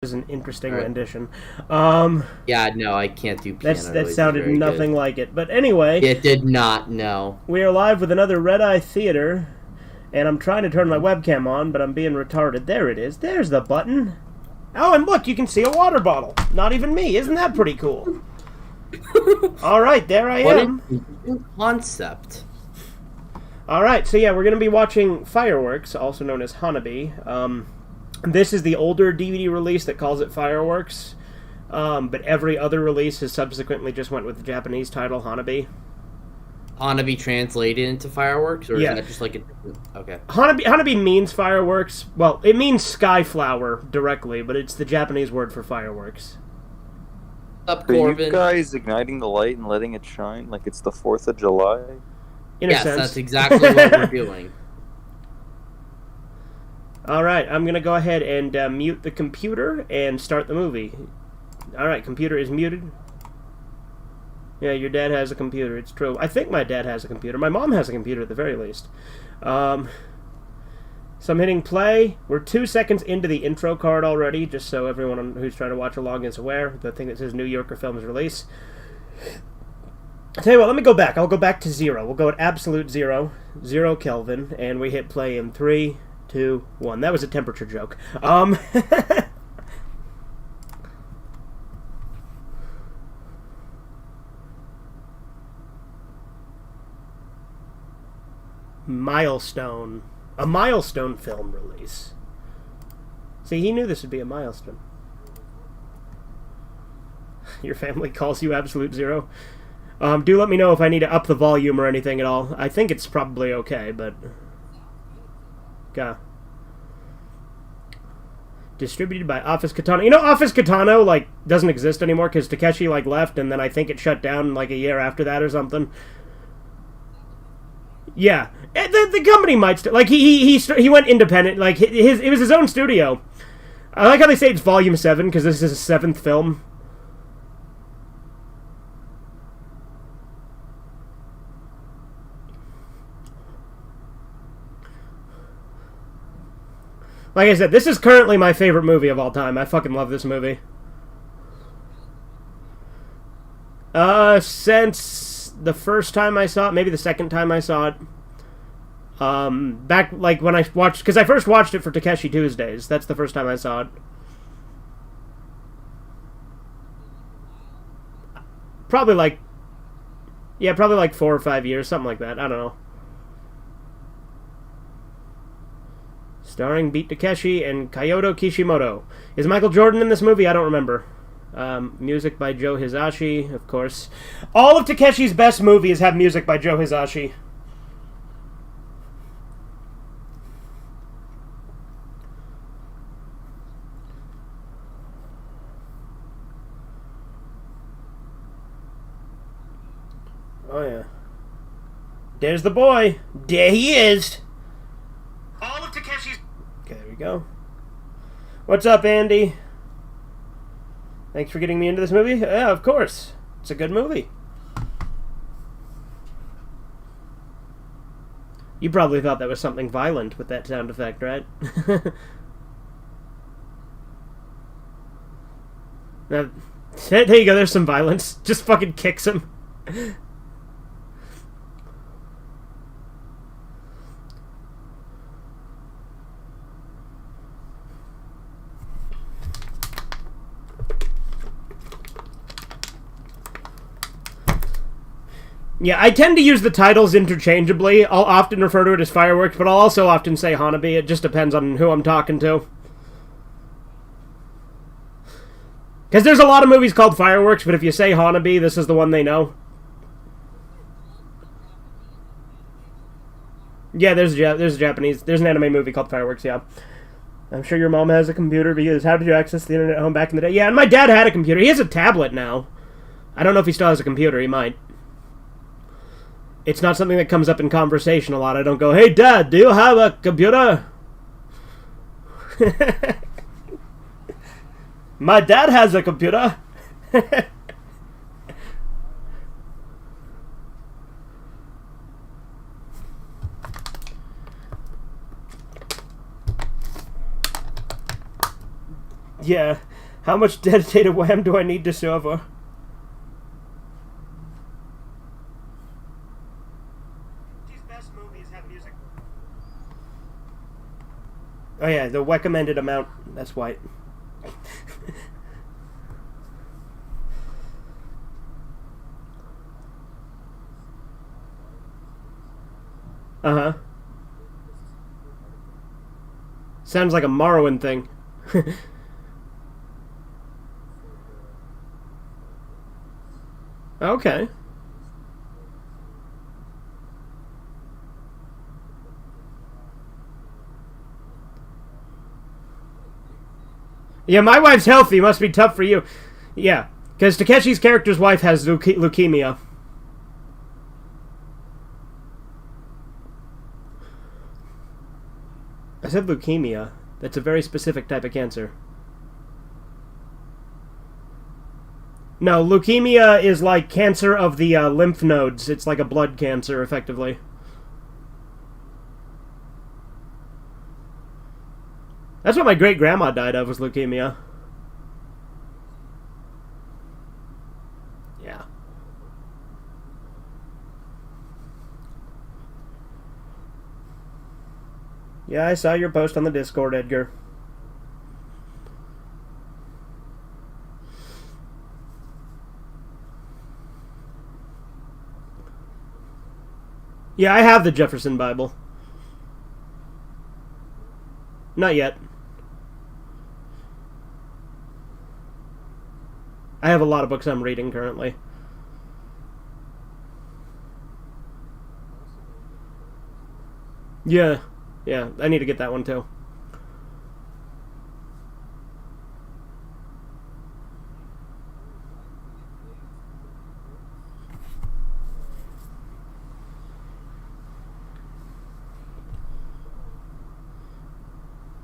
is an interesting Right. rendition. Yeah, no, I can't do piano That noises sounded very nothing good. like it. But anyway, It did not, no. we are live with another Redeye Theater, and I'm trying to turn my webcam on, but I'm being retarded. There it is. There's the button. Oh, and look, you can see a water bottle. Not even me. Isn't that pretty cool? All right, there I What an am. interesting concept. All right, so yeah, we're going to be watching Fireworks, also known as Hana-bi. This is the older DVD release that calls it Fireworks, but every other release has subsequently just went with the Japanese title, Hana-bi. Hana-bi translated into fireworks, or is Yeah. that just like a... Okay. Hana-bi means fireworks. Well, it means sky flower directly, but it's the Japanese word for fireworks. What's up, Are you Corbin? guys igniting the light and letting it shine like it's the 4th of July? In a Yes, sense. that's exactly what we're doing. All right, I'm going to go ahead and mute the computer and start the movie. All right, computer is muted. Yeah, your dad has a computer. It's true. I think my dad has a computer. My mom has a computer at the very least. So I'm hitting play. We're 2 seconds into the intro card already, just so everyone who's trying to watch along is aware. The thing that says New Yorker Films release. I'll tell you what, let me go back. I'll go back to 0. We'll go at absolute 0. 0 Kelvin, and we hit play in 3, 2, 1. That was a temperature joke. Milestone. A milestone film release. See, he knew this would be a milestone. Your family calls you absolute 0. Do let me know if I need to up the volume or anything at all. I think it's probably okay, but... Okay. Distributed by Office Katana. You know, Office Katana, like, doesn't exist anymore because Takeshi, like, left, and then I think it shut down, like, a year after that or something. Yeah. The company might still... Like, he went independent. Like, it was his own studio. I like how they say it's Volume 7, because this is his 7th film. Like I said, this is currently my favorite movie of all time. I fucking love this movie. Since the first time I saw it, maybe the second time I saw it. Back, like, when I watched... Because I first watched it for Takeshi Tuesdays. That's the first time I saw it. Probably, like... Yeah, probably, like, 4 or 5 years. Something like that. I don't know. Starring Beat Takeshi and Kyoto Kishimoto. Is Michael Jordan in this movie? I don't remember. Music by Joe Hisashi, of course. All of Takeshi's best movies have music by Joe Hisashi. Oh, yeah. There's the boy. There he is. All of Takeshi's... Okay, there we go. What's up, Andy? Thanks for getting me into this movie. Yeah, of course. It's a good movie. You probably thought that was something violent with that sound effect, right? Now, there you go, there's some violence. Just fucking kicks him. Yeah, I tend to use the titles interchangeably. I'll often refer to it as Fireworks, but I'll also often say Hana-bi. It just depends on who I'm talking to. Because there's a lot of movies called Fireworks, but if you say Hana-bi, this is the one they know. Yeah, there's Japanese. There's an anime movie called Fireworks, yeah. I'm sure your mom has a computer because how did you access the internet at home back in the day? Yeah, and my dad had a computer. He has a tablet now. I don't know if he still has a computer. He might. It's not something that comes up in conversation a lot. I don't go, hey, Dad, do you have a computer? My dad has a computer. Yeah. How much dedicated wham do I need to server? These best movies have music. Oh yeah, the recommended amount. That's white. Uh-huh. Sounds like a Morrowind thing. Okay. Yeah, my wife's healthy. Must be tough for you. Yeah, because Takeshi's character's wife has leukemia. I said leukemia. That's a very specific type of cancer. No, leukemia is like cancer of the lymph nodes. It's like a blood cancer, effectively. That's what my great-grandma died of, was leukemia. Yeah. Yeah, I saw your post on the Discord, Edgar. Yeah, I have the Jefferson Bible. Not yet. I have a lot of books I'm reading currently. Yeah. Yeah, I need to get that one too.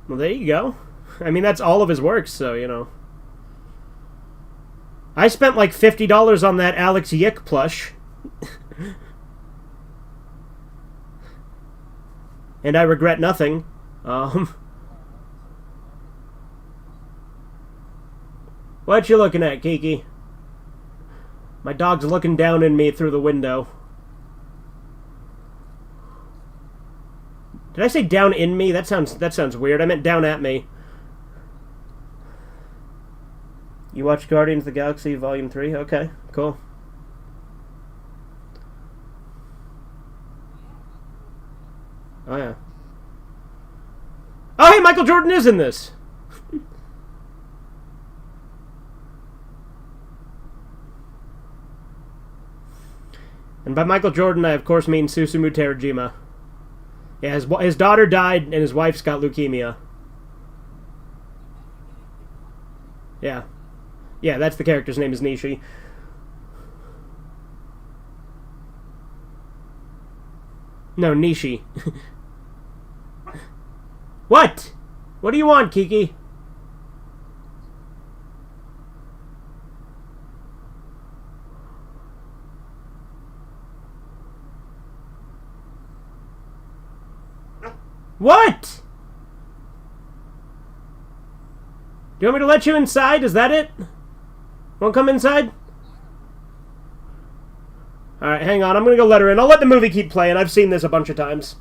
Well, there you go. I mean, that's all of his works, so, you know. I spent like $50 on that Alex Yick plush. And I regret nothing. What you looking at, Kiki? My dog's looking down at me through the window. Did I say down in me? That sounds weird. I meant down at me. You watched Guardians of the Galaxy Volume 3? Okay, cool. Oh, yeah. Oh, hey, Michael Jordan is in this! And by Michael Jordan, I of course mean Susumu Terajima. Yeah, his daughter died, and his wife's got leukemia. Yeah. Yeah, that's the character's name is Nishi. No, Nishi. What? What do you want, Kiki? What? Do you want me to let you inside? Is that it? Won't come inside? Alright, hang on. I'm gonna go let her in. I'll let the movie keep playing. I've seen this a bunch of times.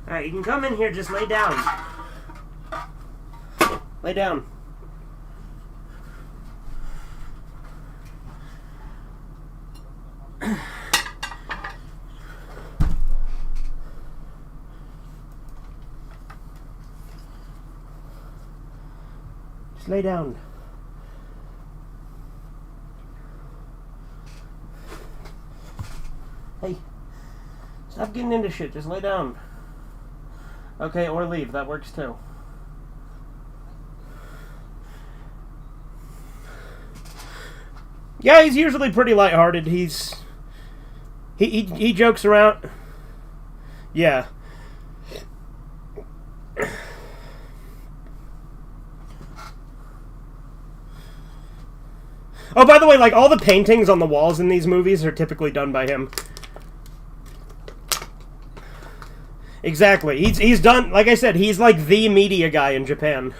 Alright, you can come in here, just lay down. Lay down. Just lay down. Hey, stop getting into shit. Just lay down. Okay, or leave. That works too. Yeah, he's usually pretty lighthearted. He jokes around. Yeah. Oh, by the way, like, all the paintings on the walls in these movies are typically done by him. Exactly. He's done, like I said, he's like the media guy in Japan.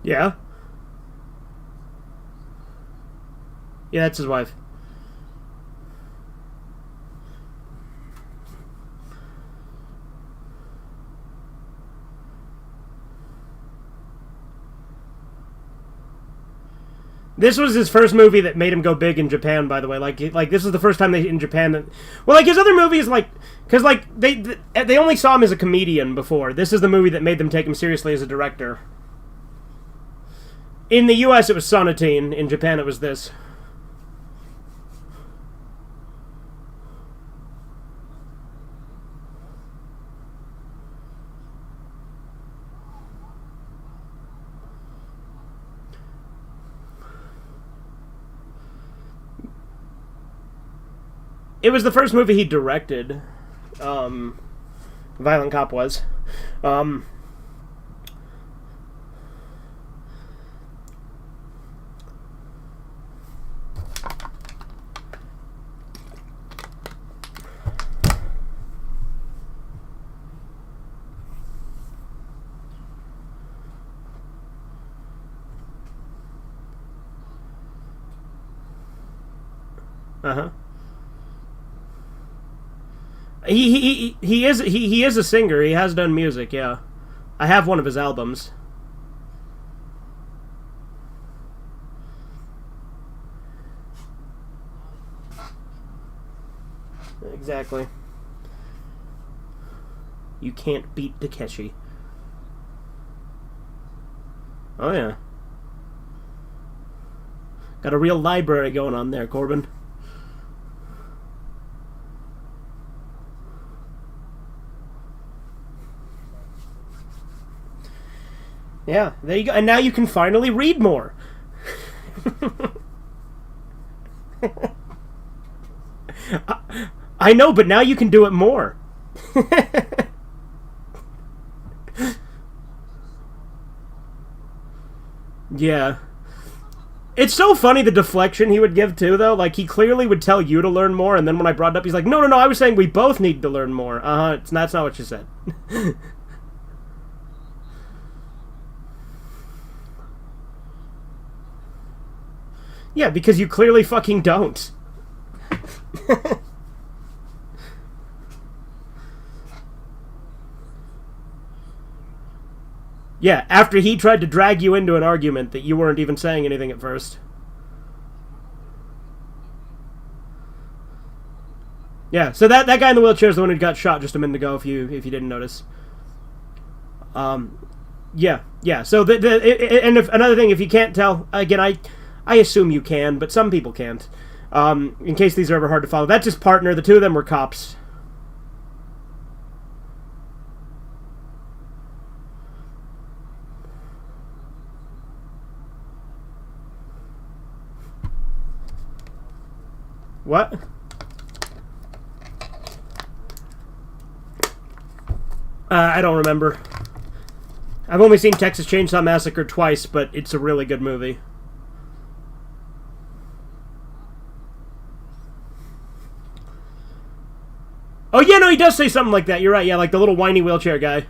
Yeah? Yeah, that's his wife. This was his first movie that made him go big in Japan, by the way. Like this is the first time in Japan that... Well, like, his other movies, like... Because, like, they only saw him as a comedian before. This is the movie that made them take him seriously as a director. In the US, it was Sonatine. In Japan, it was this. It was the first movie he directed. Violent Cop was. Uh-huh. He is a singer. He has done music, yeah. I have one of his albums. Exactly. You can't beat Takeshi. Oh yeah. Got a real library going on there, Corbin. Yeah, there you go. And now you can finally read more. I know, but now you can do it more. Yeah. It's so funny the deflection he would give, too, though. Like, he clearly would tell you to learn more, and then when I brought it up, he's like, no, I was saying we both need to learn more. That's not what you said. Yeah, because you clearly fucking don't. Yeah, after he tried to drag you into an argument that you weren't even saying anything at first. Yeah, so that guy in the wheelchair is the one who got shot just a minute ago, if you didn't notice. Yeah. So and if another thing, if you can't tell, again, I assume you can, but some people can't. In case these are ever hard to follow, that's his partner. The two of them were cops. What? I don't remember. I've only seen Texas Chainsaw Massacre twice, but it's a really good movie. Oh, yeah, no, he does say something like that. You're right, yeah, like the little whiny wheelchair guy.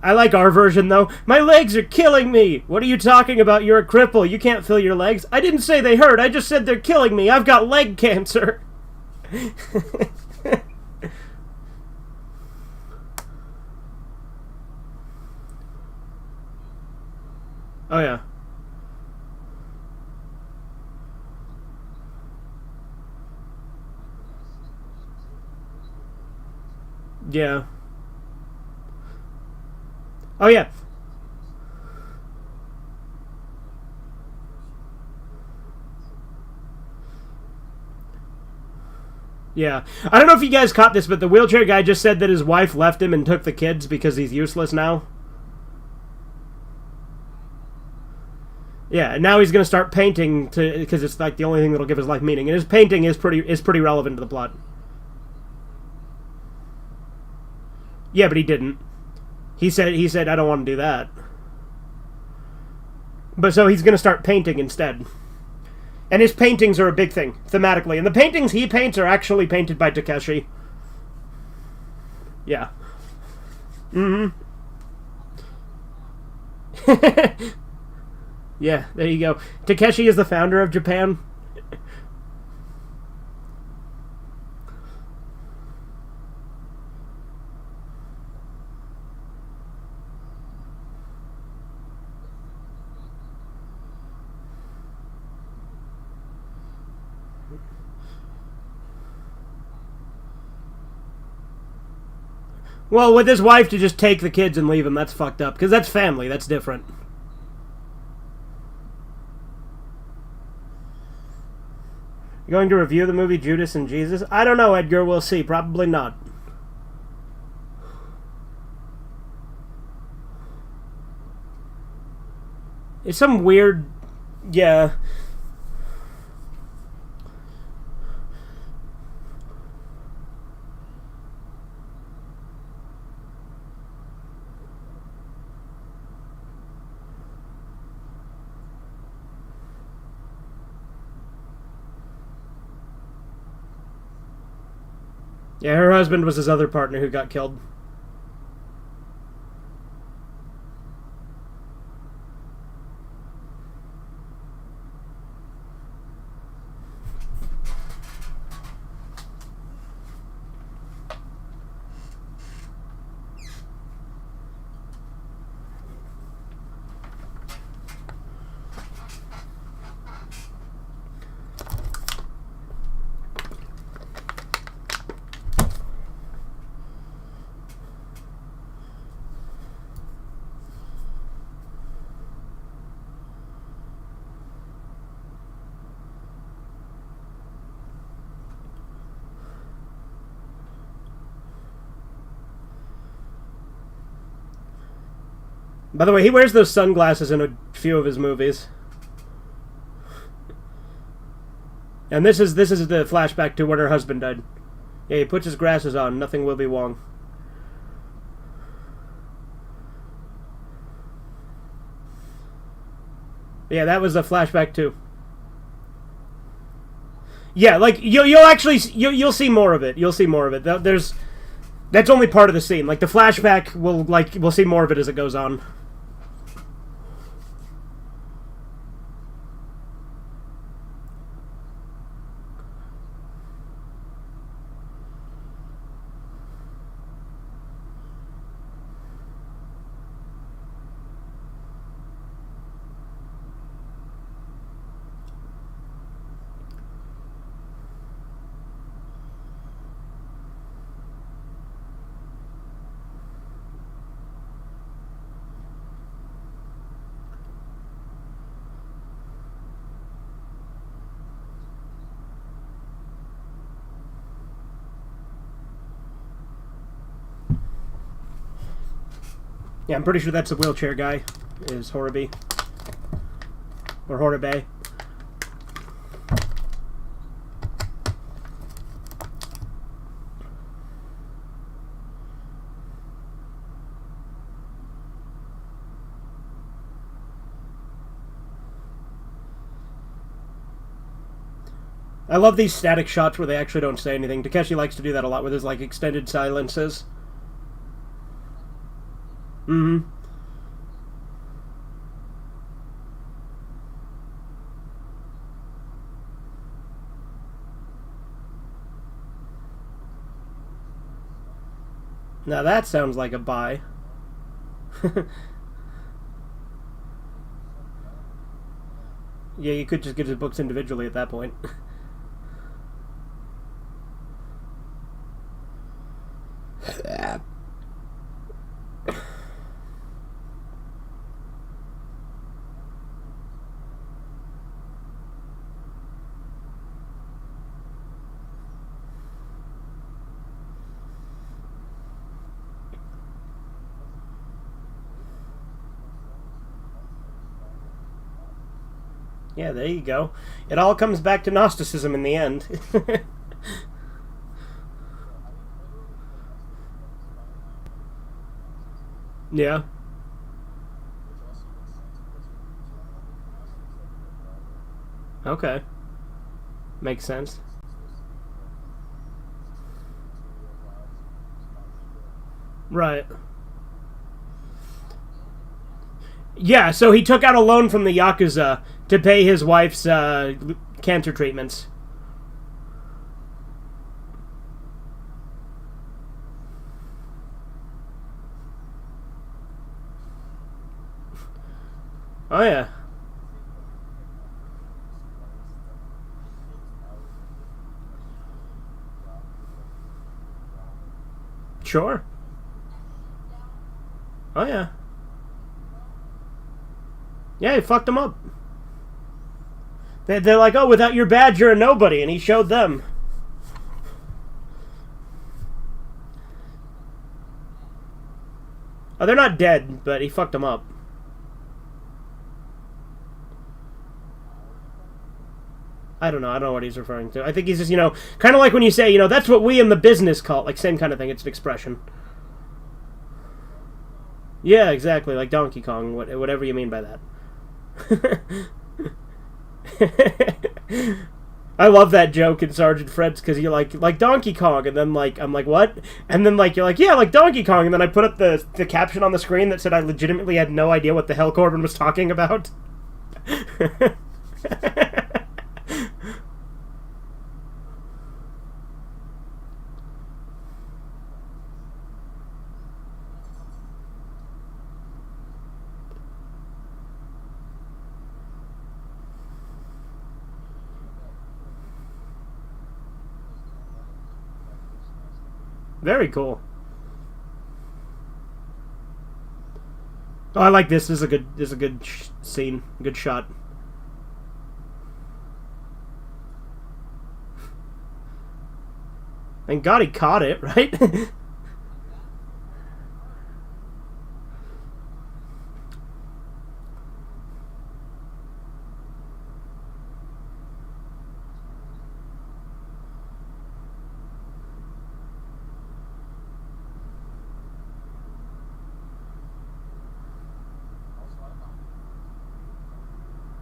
I like our version, though. My legs are killing me. What are you talking about? You're a cripple. You can't feel your legs. I didn't say they hurt. I just said they're killing me. I've got leg cancer. Oh yeah. Yeah. Oh yeah. Yeah. I don't know if you guys caught this, but the wheelchair guy just said that his wife left him and took the kids because he's useless now. Yeah, and now he's going to start painting to because it's like the only thing that'll give his life meaning. And his painting is pretty relevant to the plot. Yeah, but he didn't. He said I don't want to do that. But so he's going to start painting instead. And his paintings are a big thing thematically. And the paintings he paints are actually painted by Takeshi. Yeah. Mhm. Yeah, there you go. Takeshi is the founder of Japan. Well, with his wife to just take the kids and leave them, that's fucked up. Because that's family, that's different. You going to review the movie Judas and Jesus? I don't know, Edgar. We'll see. Probably not. It's some weird... Yeah. Yeah, her husband was his other partner who got killed. By the way, he wears those sunglasses in a few of his movies. And this is the flashback to when her husband died. Yeah, he puts his glasses on. Nothing will be wrong. Yeah, that was a flashback too. Yeah, like you'll actually you'll see more of it. You'll see more of it. That's only part of the scene. Like the flashback we'll see more of it as it goes on. Yeah, I'm pretty sure that's the wheelchair guy. Is Hana-bi. Or Hana-bi. I love these static shots where they actually don't say anything. Takeshi likes to do that a lot with his like extended silences. Mm-hmm. Now that sounds like a buy. Yeah, you could just get his books individually at that point. Yeah, there you go. It all comes back to Gnosticism in the end. Yeah. Okay. Makes sense. Right. Yeah, so he took out a loan from the Yakuza to pay his wife's cancer treatments. Oh, yeah. Sure. Oh, yeah. Yeah, he fucked him up. They're like, oh, without your badge, you're a nobody, and he showed them. Oh, they're not dead, but he fucked them up. I don't know. I don't know what he's referring to. I think he's just, kind of like when you say, that's what we in the business call, like, same kind of thing. It's an expression. Yeah, exactly. Like Donkey Kong, whatever you mean by that. I love that joke in Sergeant Fred's because you're like Donkey Kong, and then I'm like, what? And then you're like, yeah, like Donkey Kong, and then I put up the caption on the screen that said I legitimately had no idea what the hell Corbin was talking about. Very cool. Oh, I like this. This is a good scene. Good shot. Thank God he caught it, right?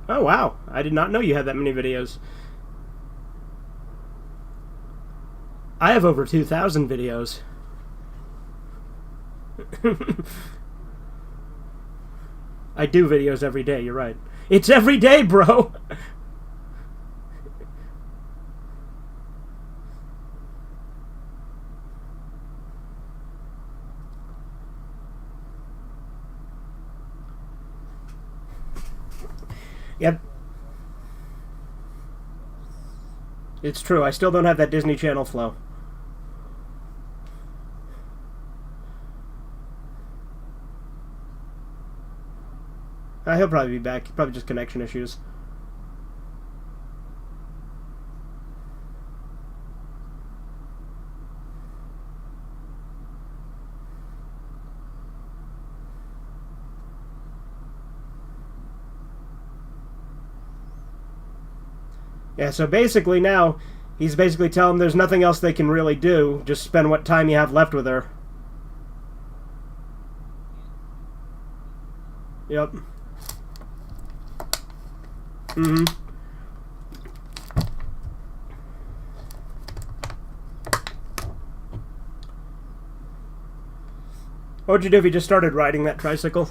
Oh, wow. I did not know you had that many videos. I have over 2,000 videos. I do videos every day, you're right. It's every day, bro! Yep. It's true, I still don't have that Disney Channel flow. He'll probably be back. Probably just connection issues. Yeah, so basically now, he's basically telling them there's nothing else they can really do. Just spend what time you have left with her. Yep. Mm-hmm. What would you do if you just started riding that tricycle?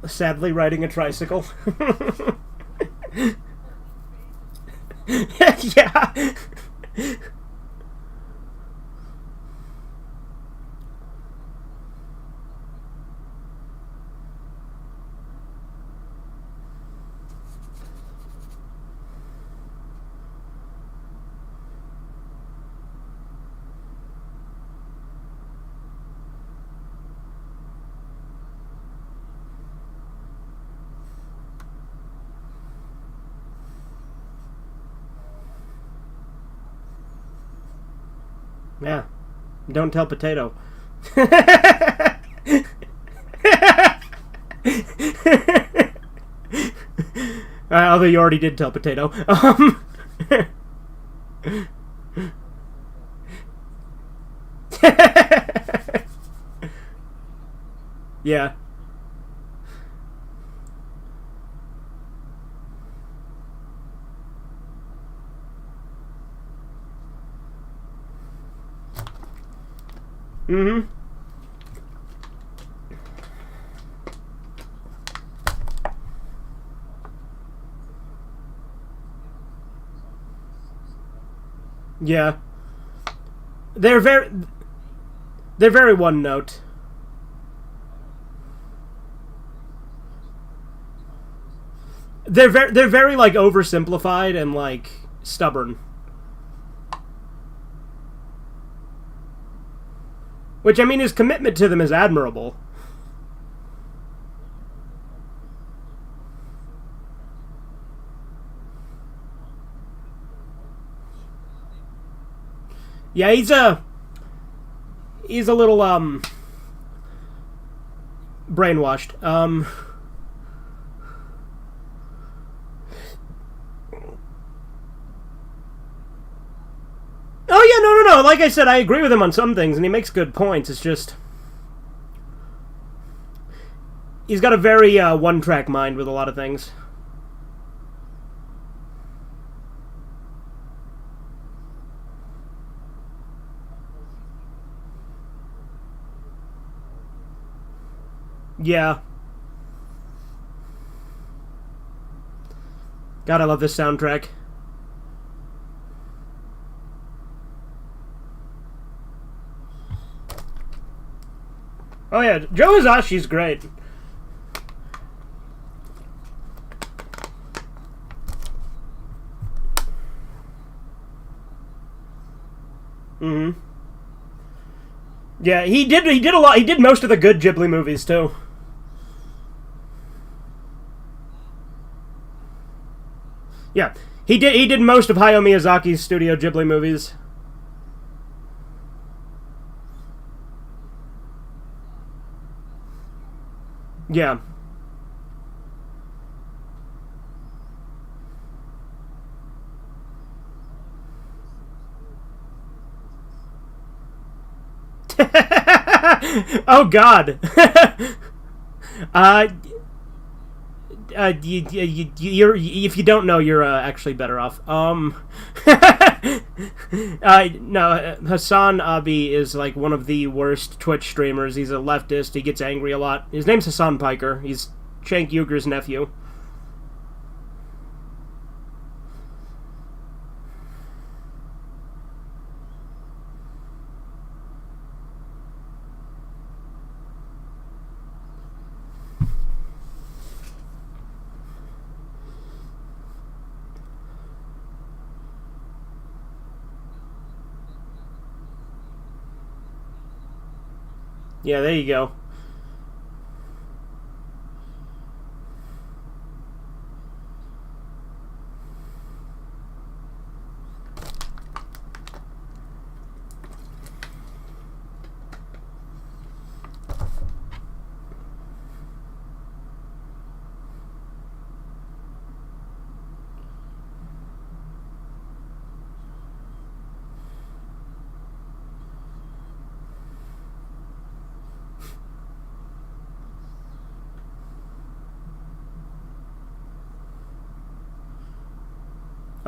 Sadly, riding a tricycle. Yeah. Yeah. Don't tell potato. Although you already did tell potato. Yeah. Mm-hmm. Yeah. They're very one note. They're very like oversimplified and like stubborn. Which, I mean, his commitment to them is admirable. Yeah, he's a little brainwashed. Oh yeah, no. Like I said, I agree with him on some things, and he makes good points. It's just he's got a very one-track mind with a lot of things. Yeah. God, I love this soundtrack. Oh yeah, Joe Hisashi's great. Mm-hmm. Yeah, he did a lot. He did most of the good Ghibli movies too. Yeah, he did most of Hayao Miyazaki's Studio Ghibli movies. Yeah. Oh God. If you don't know, you're actually better off. No, Hassan-bi is like one of the worst Twitch streamers. He's a leftist. He gets angry a lot. His name's Hassan Piker. He's Cenk Uygur's nephew. Yeah, there you go.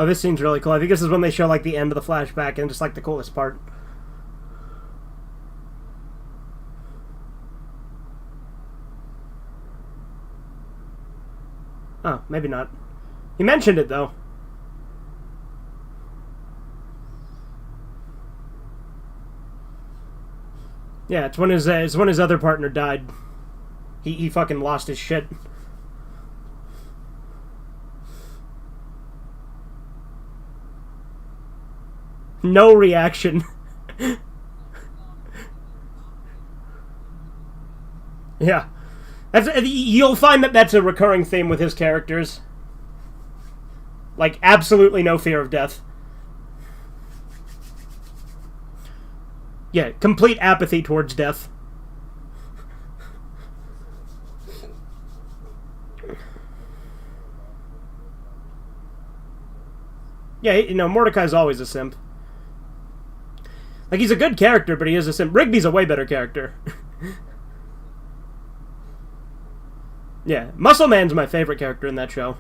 Oh, this scene's really cool. I think this is when they show like the end of the flashback and just like the coolest part. Oh, maybe not. He mentioned it though. Yeah, it's when his other partner died. He fucking lost his shit. No reaction. Yeah. You'll find that that's a recurring theme with his characters. Like, absolutely no fear of death. Yeah, complete apathy towards death. Yeah, you know, Mordecai's always a simp. Like, he's a good character, but he is a simp. Rigby's a way better character. Yeah, Muscle Man's my favorite character in that show.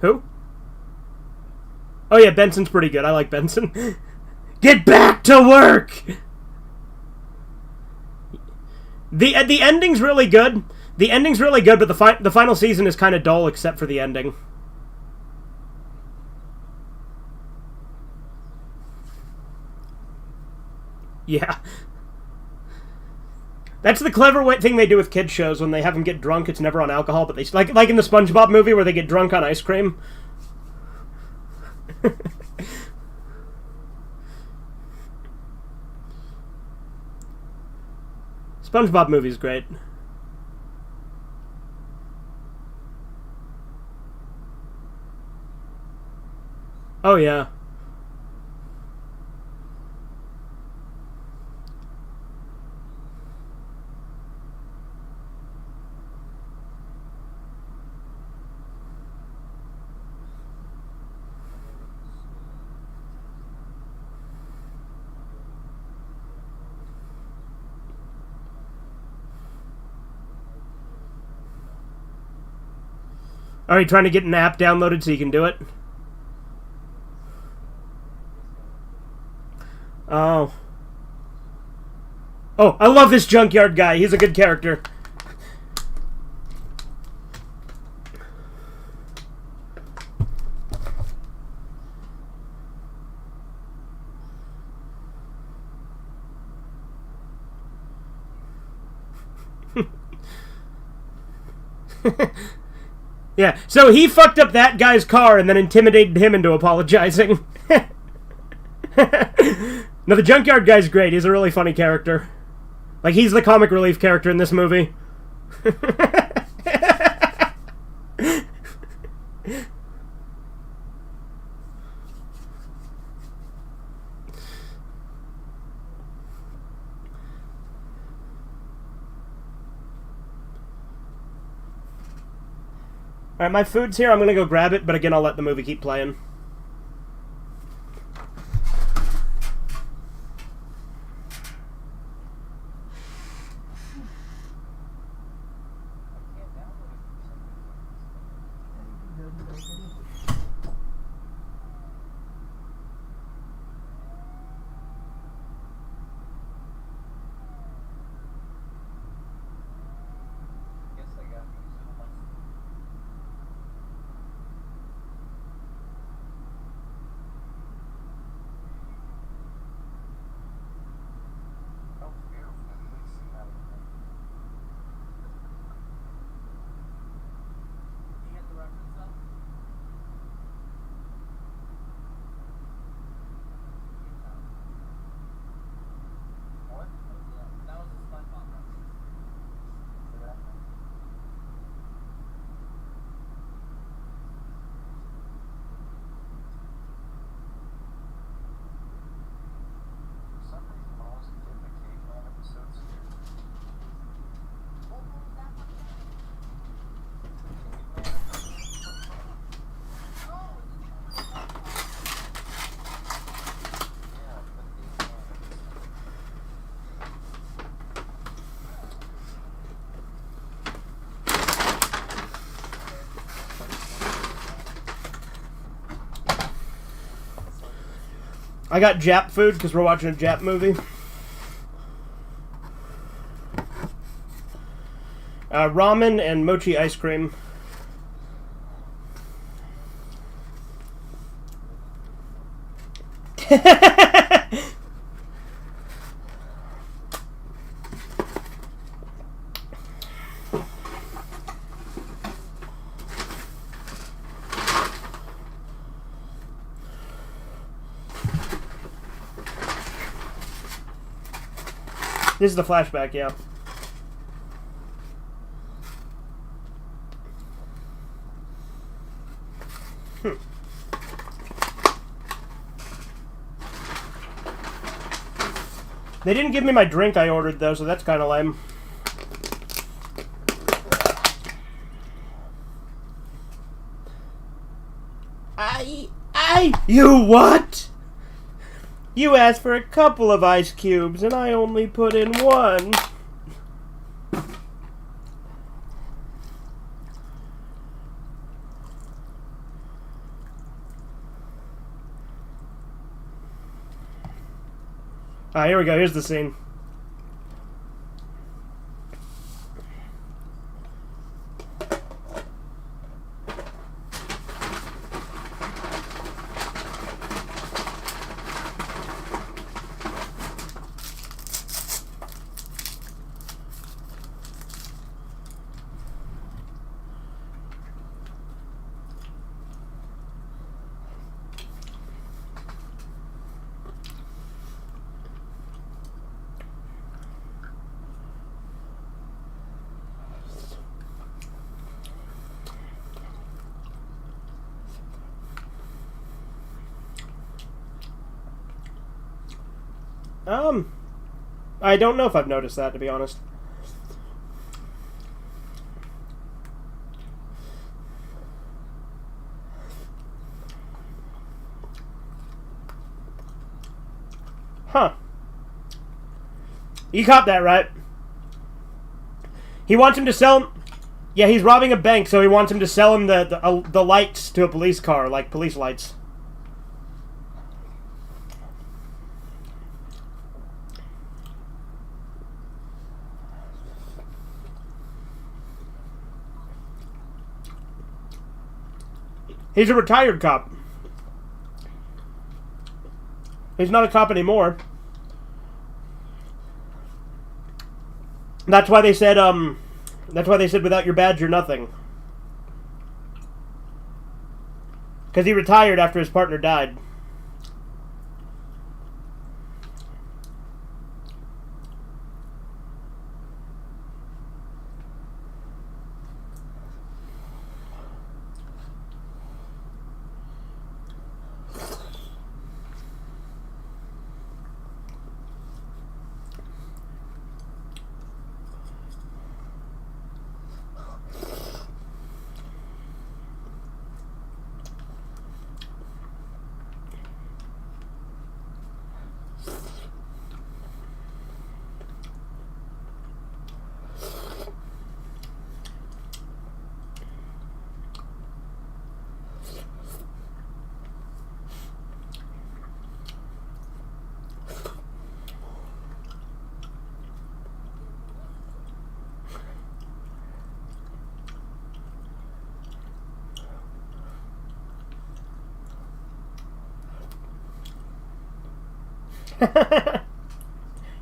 Who? Oh yeah, Benson's pretty good. I like Benson. Get back to work! The ending's really good. The ending's really good, but the final season is kind of dull except for the ending. Yeah. That's the clever thing they do with kids shows. When they have them get drunk, it's never on alcohol, but they like in the SpongeBob movie where they get drunk on ice cream. SpongeBob movie's great. Oh yeah. Are you trying to get an app downloaded so you can do it? Oh. Oh, I love this junkyard guy. He's a good character. Yeah, so he fucked up that guy's car and then intimidated him into apologizing. No, the junkyard guy's great. He's a really funny character. Like, he's the comic relief character in this movie. Alright, my food's here. I'm gonna go grab it, but again, I'll let the movie keep playing. I got Jap food because we're watching a Jap movie. Ramen and mochi ice cream. This is the flashback, yeah. They didn't give me my drink I ordered, though, so that's kind of lame. You what? You asked for a couple of ice cubes, and I only put in one. Alright, here we go. Here's the scene. I don't know if I've noticed that, to be honest. Huh. You caught that, right? He wants him to sell him... Yeah, he's robbing a bank, so he wants him to sell him the lights to a police car, like police lights. He's a retired cop. He's not a cop anymore. That's why they said, without your badge, you're nothing. Because he retired after his partner died.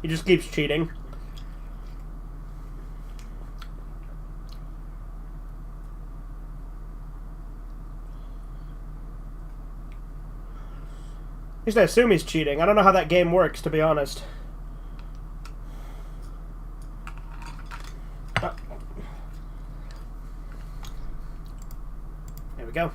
He just keeps cheating. At least I assume he's cheating. I don't know how that game works, to be honest. Oh. There we go.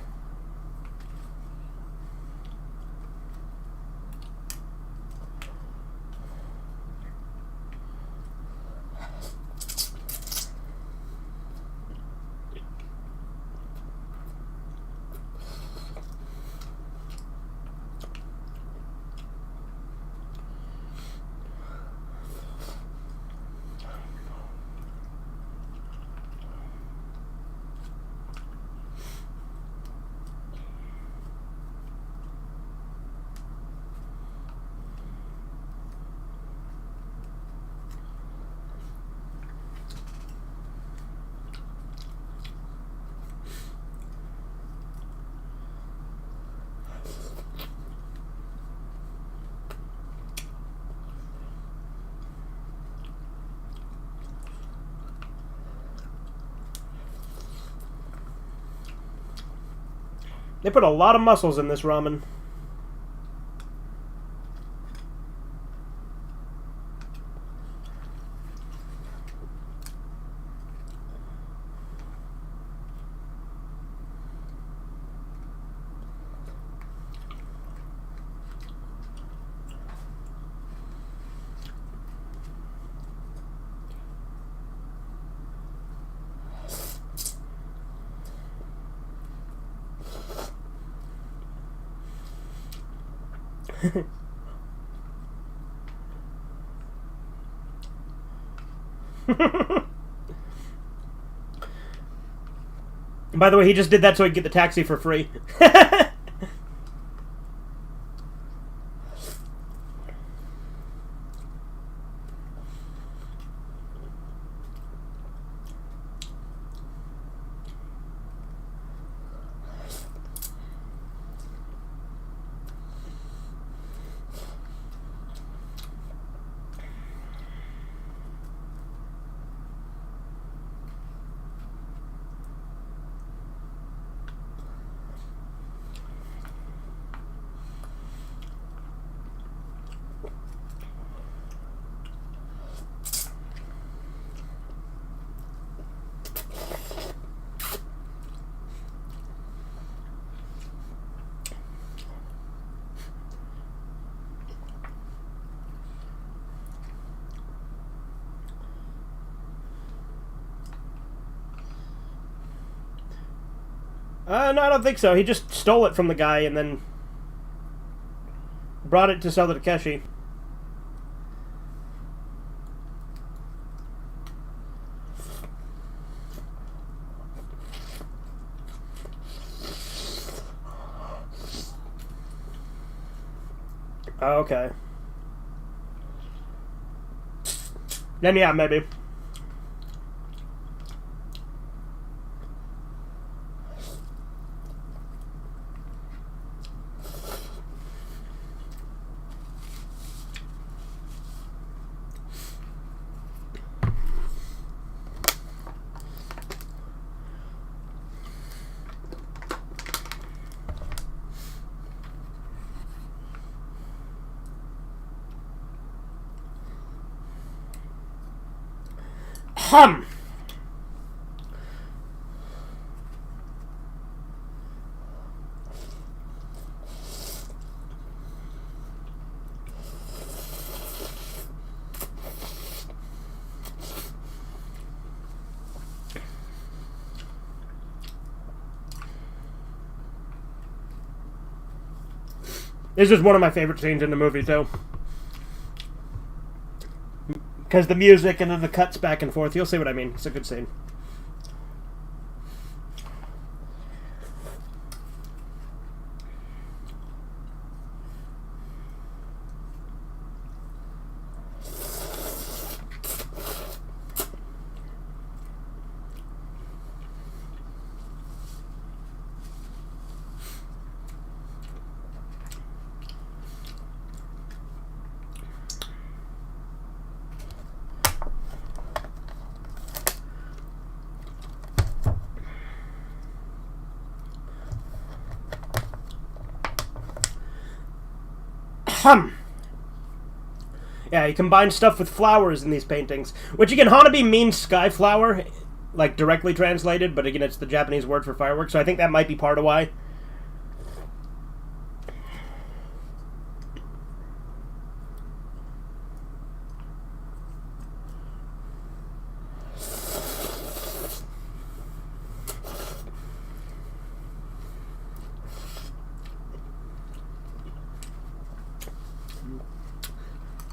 They put a lot of mussels in this ramen. By the way, he just did that so he could get the taxi for free. No, I don't think so. He just stole it from the guy and then brought it to sell to Takeshi. Oh, okay. Then yeah, maybe. Hum. This is one of my favorite scenes in the movie, too. Because the music and then the cuts back and forth. You'll see what I mean. It's a good scene. Yeah, he combines stuff with flowers in these paintings. Which, again, Hana-bi means sky flower, like, directly translated, but again, it's the Japanese word for fireworks, so I think that might be part of why.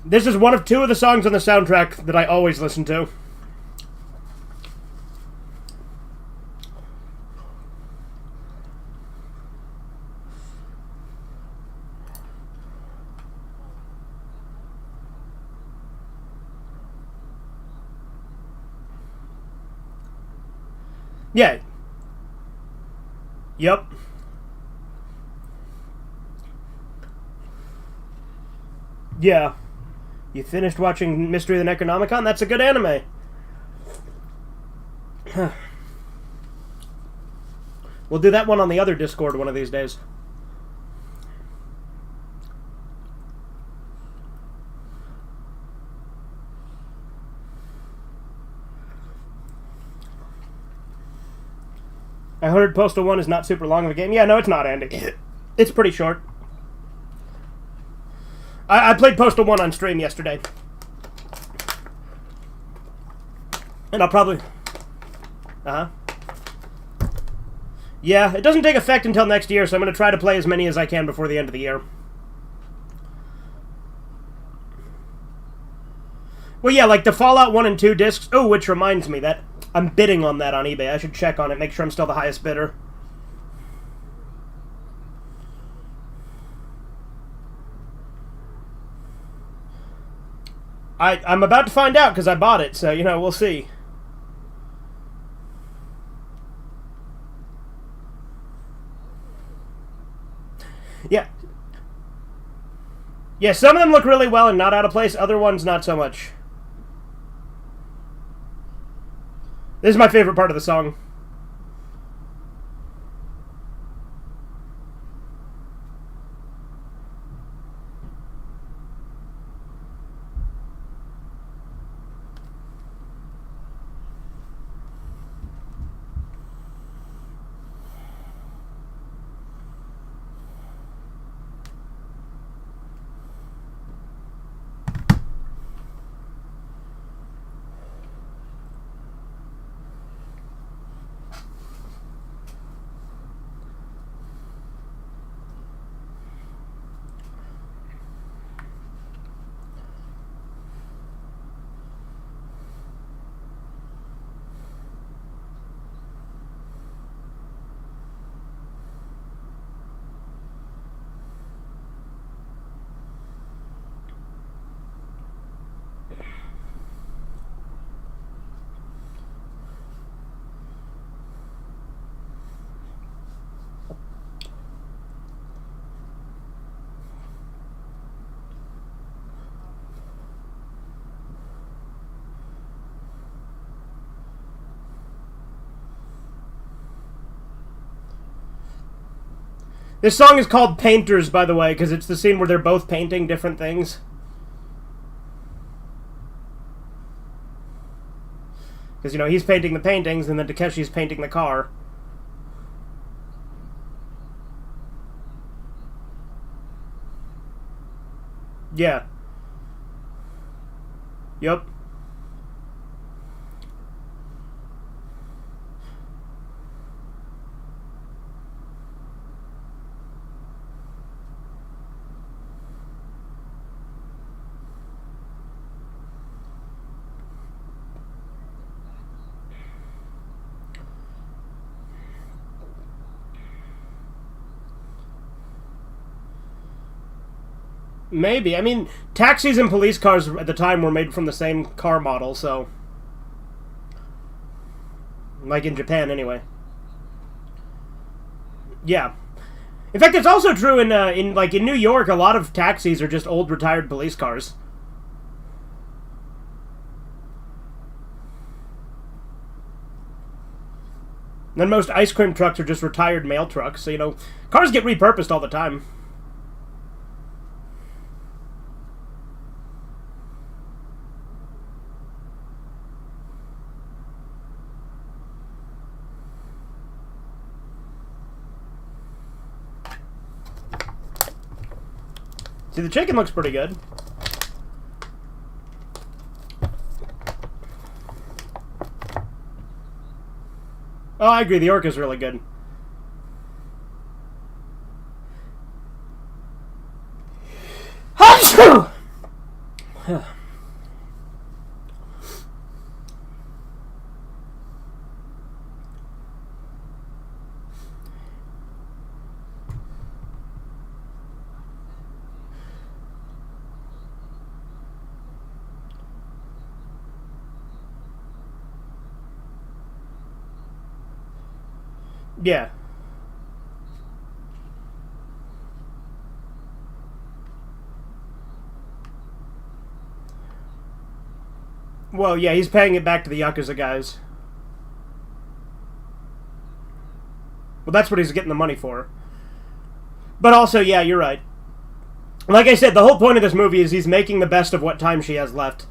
This is one of two of the songs on the soundtrack that I always listen to. Yeah. Yep. Yeah. You finished watching Mystery of the Necronomicon? That's a good anime. We'll do that one on the other Discord one of these days. I heard Postal 1 is not super long of a game. Yeah, no, it's not, Andy. It's pretty short. I played Postal 1 on stream yesterday. And I'll probably... Uh-huh. Yeah, it doesn't take effect until next year, so I'm going to try to play as many as I can before the end of the year. Well, yeah, like the Fallout 1 and 2 discs. Oh, which reminds me that I'm bidding on that on eBay. I should check on it, make sure I'm still the highest bidder. I'm about to find out because I bought it, so, you know, we'll see. Yeah. Yeah, some of them look really well and not out of place. Other ones, not so much. This is my favorite part of the song. This song is called Painters, by the way, because it's the scene where they're both painting different things. Because, you know, he's painting the paintings, and then Takeshi's painting the car. Yeah. Yup. Maybe. I mean, taxis and police cars at the time were made from the same car model, so... Like in Japan, anyway. Yeah. In fact, it's also true in New York, a lot of taxis are just old retired police cars. And then most ice cream trucks are just retired mail trucks, so, you know, cars get repurposed all the time. See, the chicken looks pretty good. Oh, I agree. The orca's really good. Achoo! Yeah. Well, yeah, he's paying it back to the Yakuza guys. Well, that's what he's getting the money for. But also, yeah, you're right. Like I said, the whole point of this movie is he's making the best of what time she has left.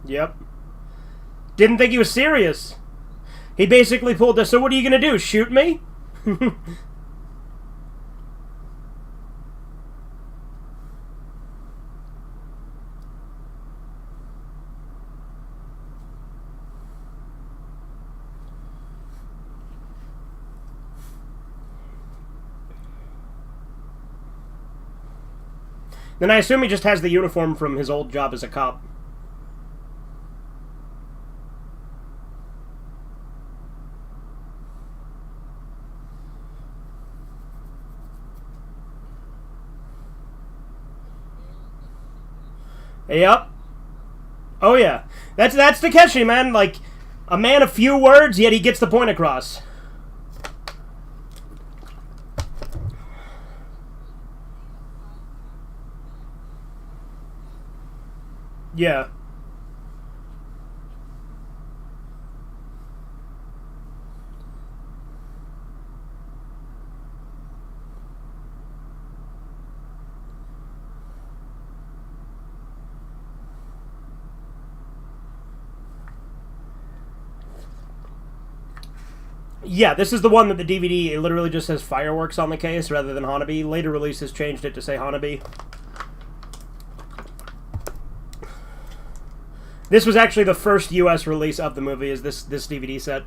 Yep. Didn't think he was serious. He basically pulled us, so what are you gonna do, shoot me? Then I assume he just has the uniform from his old job as a cop. Yep. Oh yeah. That's Takeshi, man. Like, a man of few words, yet he gets the point across. Yeah. Yeah, this is the one that the DVD, it literally just says fireworks on the case rather than Hana-bi. Later releases changed it to say Hana-bi. This was actually the first US release of the movie, is this DVD set.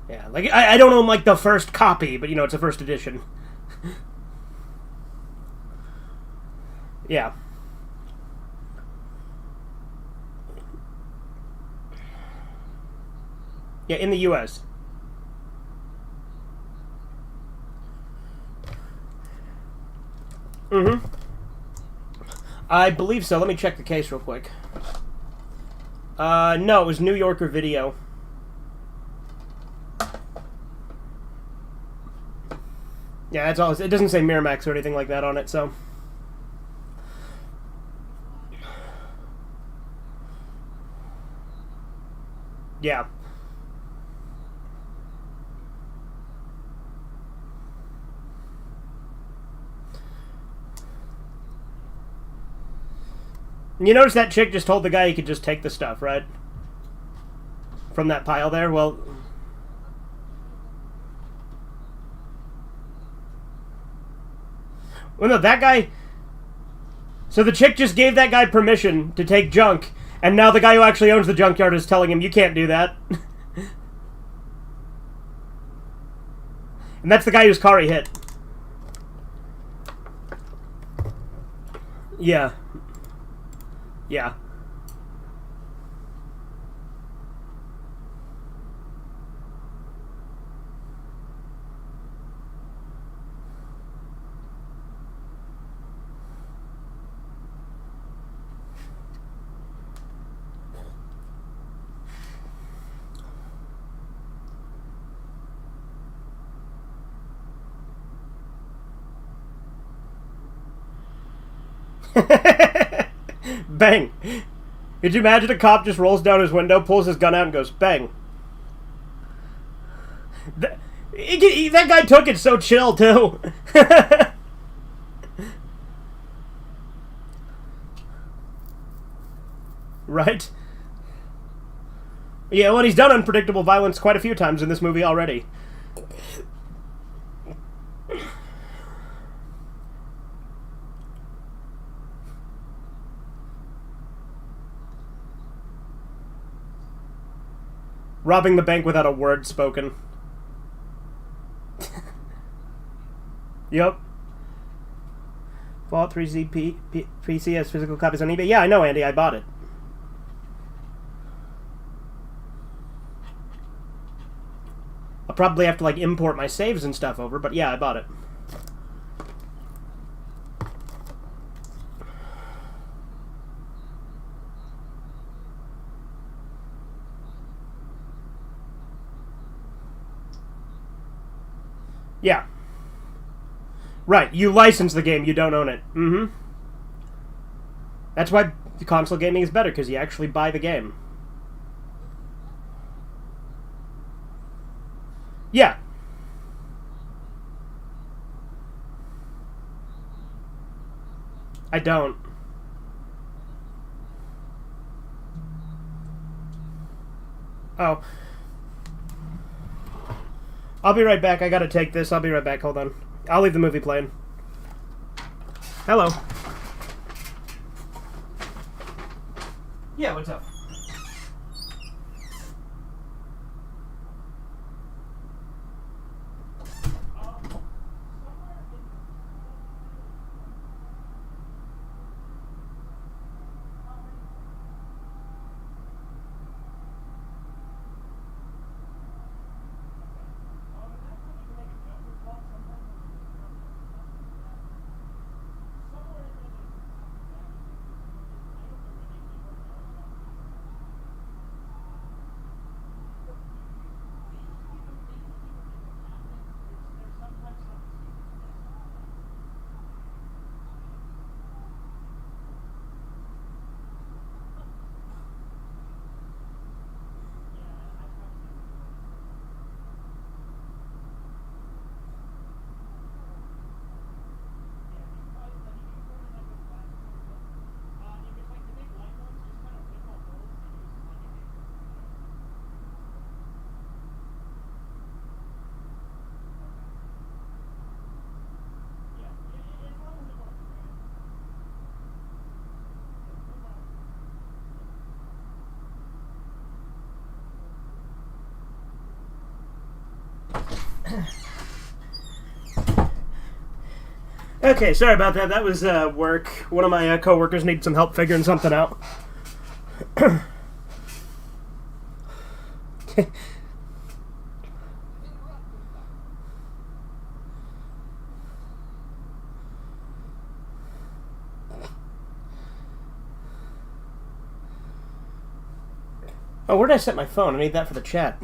Yeah, like, I don't own, like, the first copy, but, you know, it's a first edition. Yeah. Yeah, in the US. Mm-hmm. I believe so. Let me check the case real quick. No, it was New Yorker Video. Yeah, that's all. It doesn't say Miramax or anything like that on it, so... Yeah. You notice that chick just told the guy he could just take the stuff, right? From that pile there? Well... Well, no, that guy... So the chick just gave that guy permission to take junk, and now the guy who actually owns the junkyard is telling him, you can't do that. And that's the guy whose car he hit. Yeah. Yeah. Bang. Could you imagine a cop just rolls down his window, pulls his gun out, and goes, bang. That guy took it so chill, too. Right? Yeah, well, he's done unpredictable violence quite a few times in this movie already. Robbing the bank without a word spoken. Yep. Fallout 3 PC has physical copies on eBay. Yeah, I know, Andy. I bought it. I'll probably have to, like, import my saves and stuff over, but yeah, I bought it. Yeah. Right, you license the game, you don't own it. Mm-hmm. That's why the console gaming is better, because you actually buy the game. Yeah. I don't. Oh. I'll be right back. I gotta take this. I'll be right back. Hold on. I'll leave the movie playing. Hello. Yeah, what's up? Okay, sorry about that. That was work. One of my coworkers needed some help figuring something out. Oh, where did I set my phone? I need that for the chat.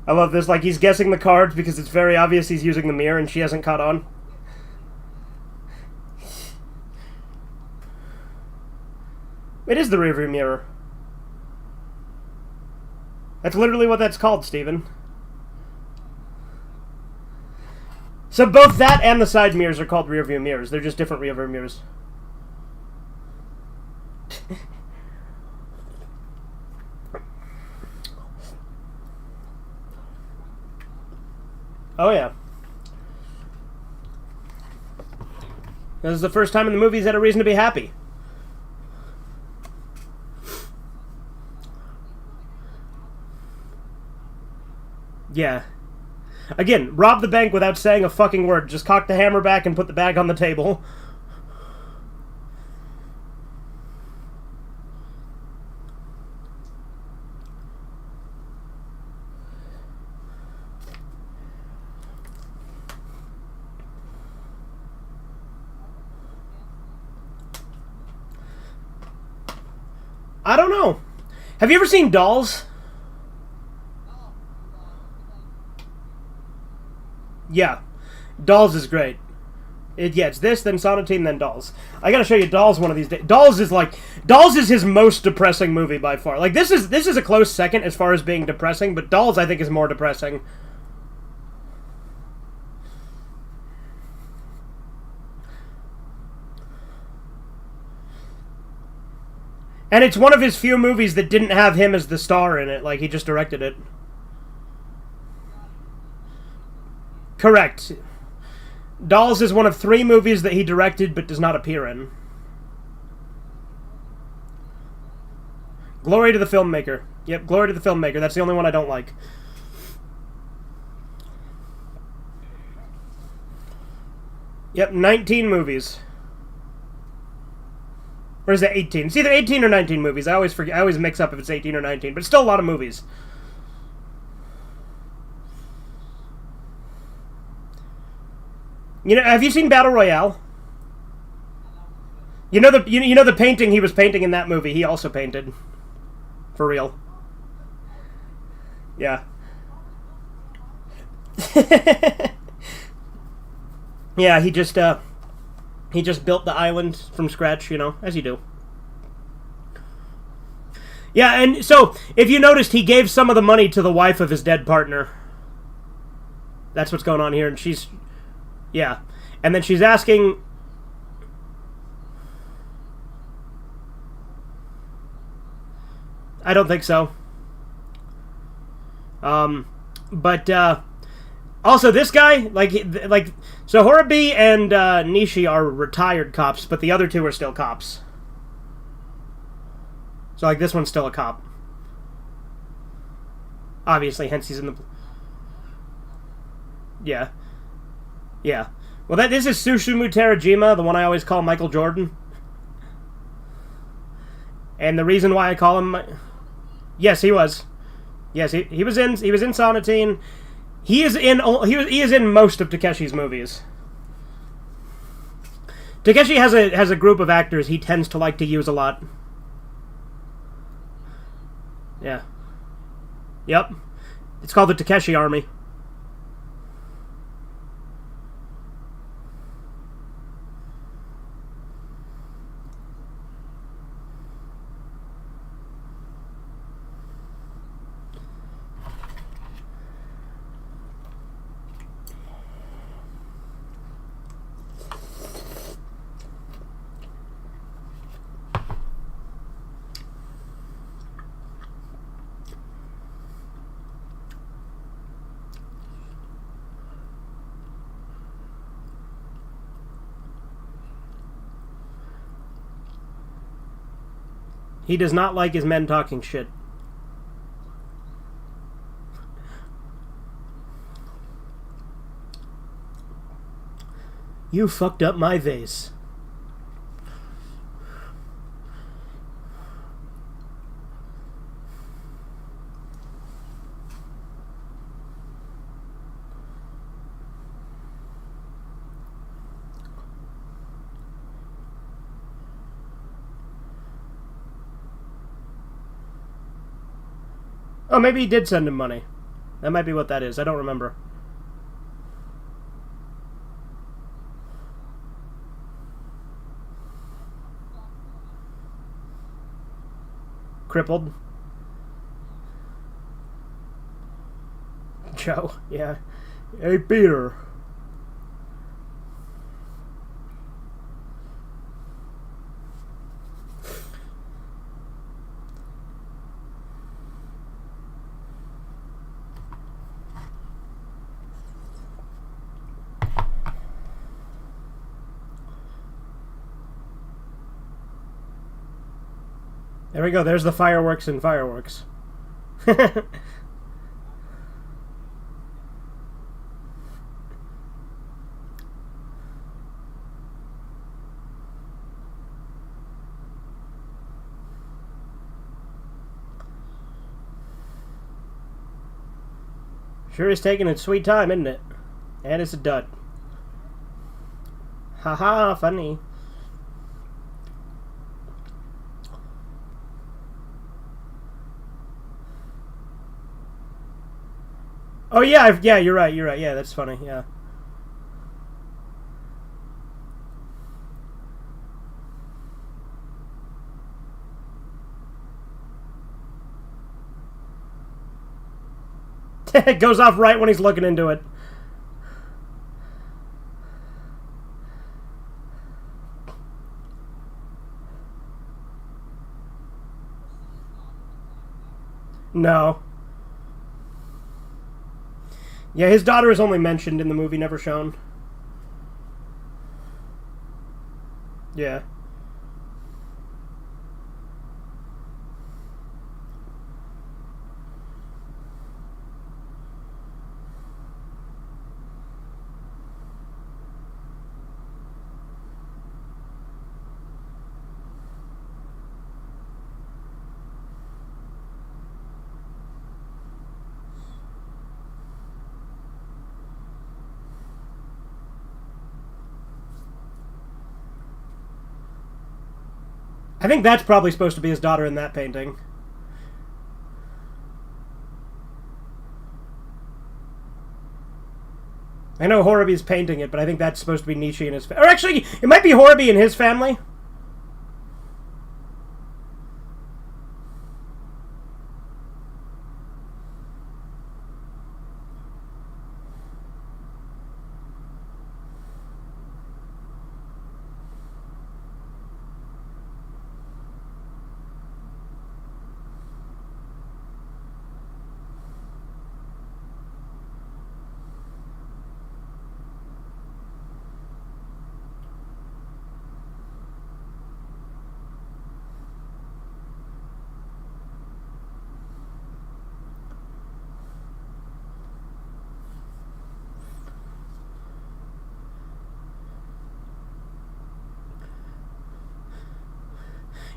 I love this. Like, he's guessing the cards because it's very obvious he's using the mirror and she hasn't caught on. It is the rearview mirror. That's literally what that's called, Steven. So both that and the side mirrors are called rearview mirrors. They're just different rearview mirrors. Oh, yeah. This is the first time in the movie he's had a reason to be happy. Yeah. Again, rob the bank without saying a fucking word. Just cock the hammer back and put the bag on the table. I don't know. Have you ever seen Dolls? Yeah. Dolls is great. It's this, then Sonatine, then Dolls. I gotta show you Dolls one of these days. Dolls is his most depressing movie by far. Like, this is a close second as far as being depressing, but Dolls, I think, is more depressing. And it's one of his few movies that didn't have him as the star in it. Like, he just directed it. Correct. Dolls is one of 3 movies that he directed but does not appear in. Glory to the Filmmaker. Yep, Glory to the Filmmaker. That's the only one I don't like. Yep, 19 movies. Or is it 18? It's either 18 or 19 movies. I always forget. I always mix up if it's 18 or 19, but it's still a lot of movies. You know, have you seen Battle Royale? You know the painting he was painting in that movie. He also painted, for real. Yeah. Yeah, he just built the island from scratch, you know, as you do. Yeah, and so if you noticed, he gave some of the money to the wife of his dead partner. That's what's going on here, and she's, yeah, and then she's asking. I don't think so. But also this guy, so Hana-bi and Nishi are retired cops, but the other two are still cops. So like this one's still a cop. Obviously, hence he's in the. Yeah. Yeah. Well, this is Susumu Terajima, the one I always call Michael Jordan. And the reason why I call him. Yes, he was. Yes, he was in Sonatine. He is in most of Takeshi's movies. Takeshi has a group of actors he tends to like to use a lot. Yeah. Yep. It's called the Takeshi Army. He does not like his men talking shit. You fucked up my vase. Oh, maybe he did send him money. That might be what that is. I don't remember. Crippled. Joe, yeah. Hey, Peter. There we go. There's the fireworks and fireworks. Sure is taking its sweet time, isn't it? And it's a dud. Haha, funny. Oh yeah, yeah, you're right. Yeah, that's funny. Yeah. It goes off right when he's looking into it. No. Yeah, his daughter is only mentioned in the movie, never shown. Yeah. I think that's probably supposed to be his daughter in that painting. I know Horobi's painting it, but I think that's supposed to be Nishi and his... Or actually, it might be Horobi and his family.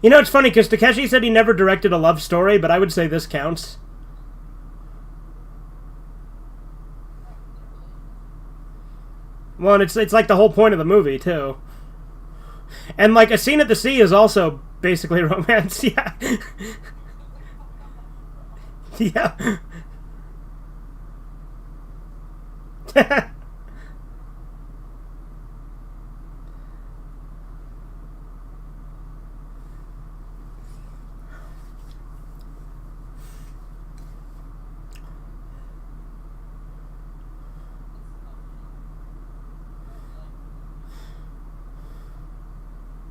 You know, it's funny, because Takeshi said he never directed a love story, but I would say this counts. Well, and it's like the whole point of the movie, too. And, like, A Scene at the Sea is also basically romance, yeah. Yeah.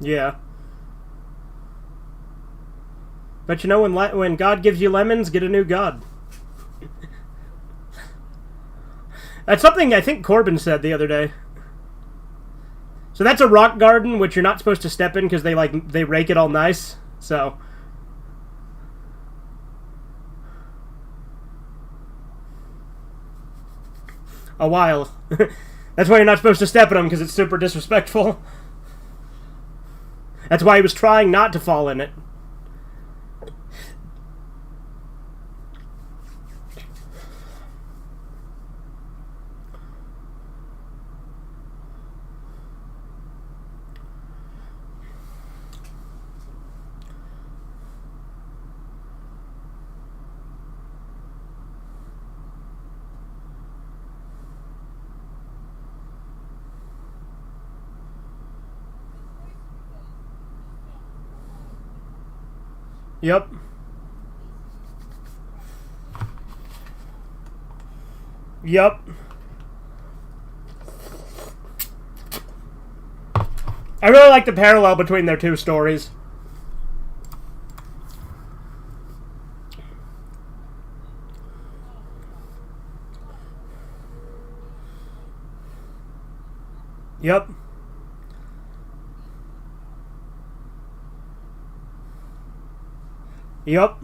Yeah. But you know, when God gives you lemons, get a new God. That's something I think Corbin said the other day. So that's a rock garden, which you're not supposed to step in because they rake it all nice. So a while. That's why you're not supposed to step in them, because it's super disrespectful. That's why he was trying not to fall in it. Yep. Yep. I really like the parallel between their two stories. Yep. Yep.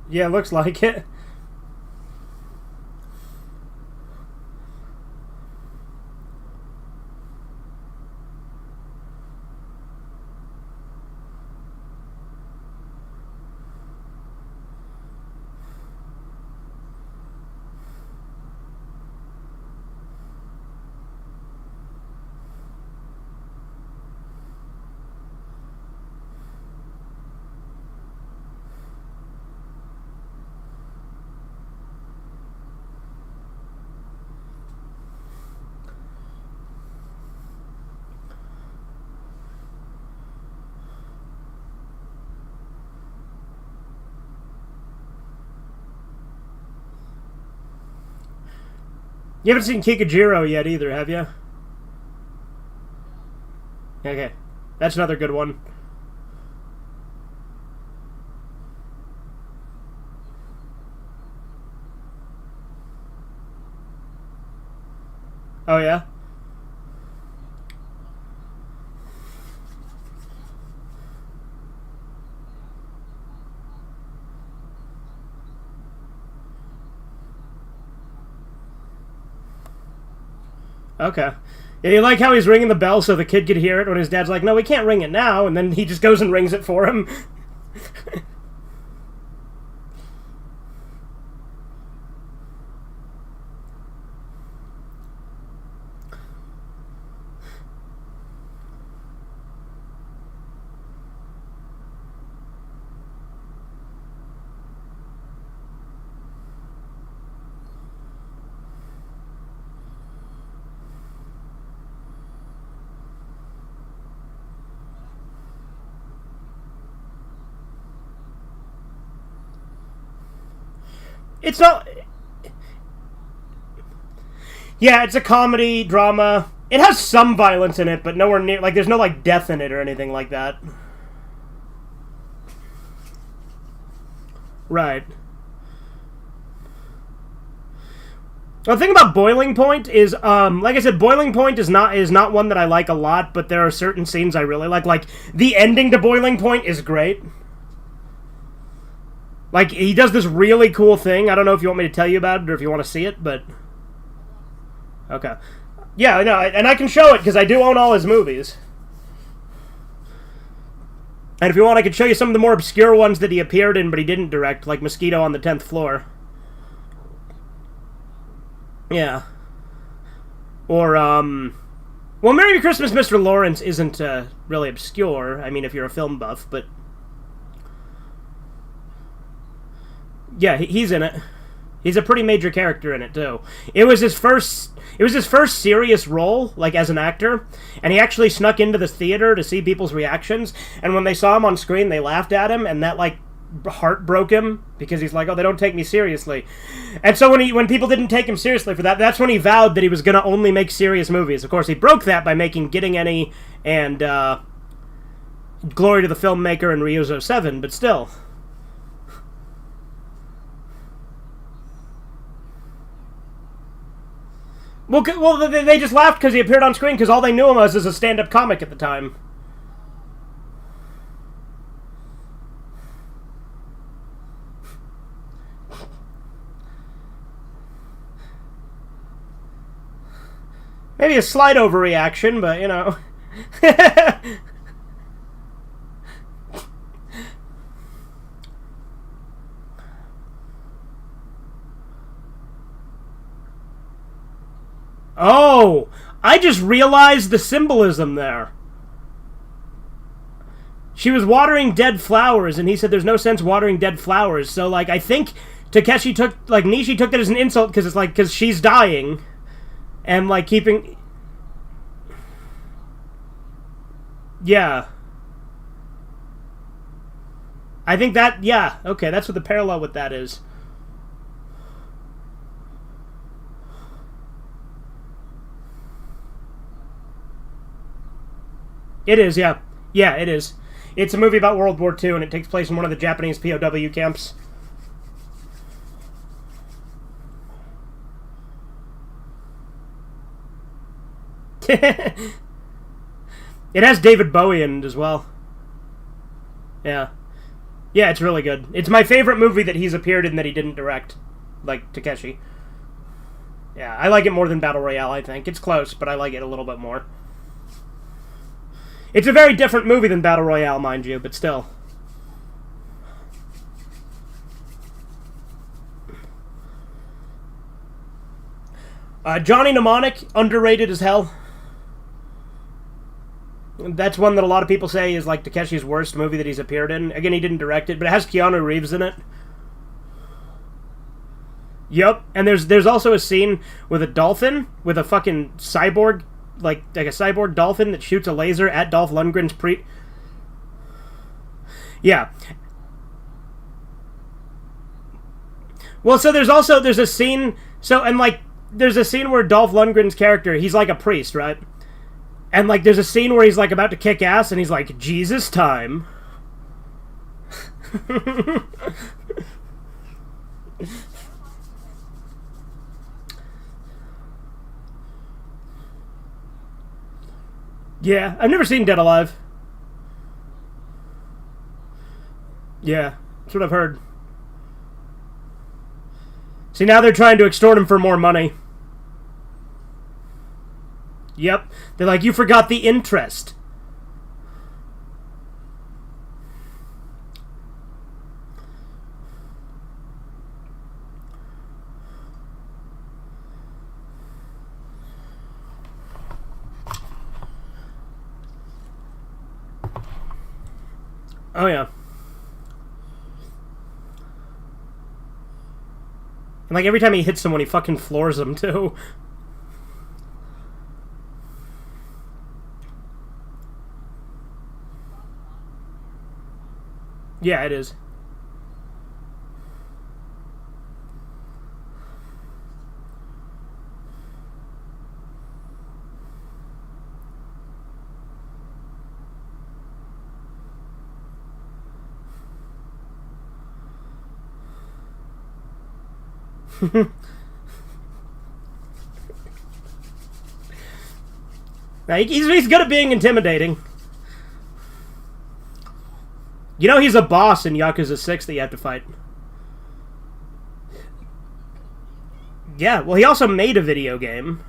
Yeah, looks like it. You haven't seen Kikujiro yet either, have you? Okay. That's another good one. Oh, yeah? Okay. Yeah, you like how he's ringing the bell so the kid could hear it when his dad's like, no, we can't ring it now, and then he just goes and rings it for him. It's not... Yeah, it's a comedy, drama. It has some violence in it, but nowhere near... Like, there's no, like, death in it or anything like that. Right. The thing about Boiling Point is, like I said, Boiling Point is not one that I like a lot, but there are certain scenes I really like. Like, the ending to Boiling Point is great. Like, he does this really cool thing. I don't know if you want me to tell you about it or if you want to see it, but... Okay. Yeah, I know, and I can show it, because I do own all his movies. And if you want, I could show you some of the more obscure ones that he appeared in, but he didn't direct, like Mosquito on the 10th Floor. Yeah. Or, well, Merry Christmas, Mr. Lawrence isn't, really obscure. I mean, if you're a film buff, but... Yeah, he's in it. He's a pretty major character in it, too. It was his first serious role, like, as an actor, and he actually snuck into the theater to see people's reactions, and when they saw him on screen, they laughed at him, and that, like, heart broke him, because he's like, oh, they don't take me seriously. And so when people didn't take him seriously for that, that's when he vowed that he was going to only make serious movies. Of course, he broke that by making Getting Any and, Glory to the Filmmaker and Ryuzo 7, but still... Well, they just laughed because he appeared on screen because all they knew him as a stand-up comic at the time. Maybe a slight overreaction, but, you know. Oh, I just realized the symbolism there. She was watering dead flowers, and he said there's no sense watering dead flowers. So, like, I think Takeshi took, like, Nishi took that as an insult because it's like, because she's dying. And, like, keeping... Yeah. I think that, yeah, okay, that's what the parallel with that is. It is, yeah. Yeah, it is. It's a movie about World War II, and it takes place in one of the Japanese POW camps. It has David Bowie in it as well. Yeah. Yeah, it's really good. It's my favorite movie that he's appeared in that he didn't direct. Like, Takeshi. Yeah, I like it more than Battle Royale, I think. It's close, but I like it a little bit more. It's a very different movie than Battle Royale, mind you, but still. Johnny Mnemonic, underrated as hell. That's one that a lot of people say is like Takeshi's worst movie that he's appeared in. Again, he didn't direct it, but it has Keanu Reeves in it. Yep, and there's also a scene with a dolphin, with a fucking cyborg, like a cyborg dolphin that shoots a laser at Dolph Lundgren's Yeah. Well, so there's a scene, there's a scene where Dolph Lundgren's character, he's like a priest, right? And, like, there's a scene where he's, like, about to kick ass, and he's like, Jesus time. Yeah, I've never seen Dead Alive. Yeah, that's what I've heard. See, now they're trying to extort him for more money. Yep. They're like, you forgot the interest. Oh, yeah. And, like, every time he hits someone, he fucking floors them, too. Yeah, it is. Now, he's good at being intimidating. You know he's a boss in Yakuza 6 that you have to fight. Yeah, well, he also made a video game.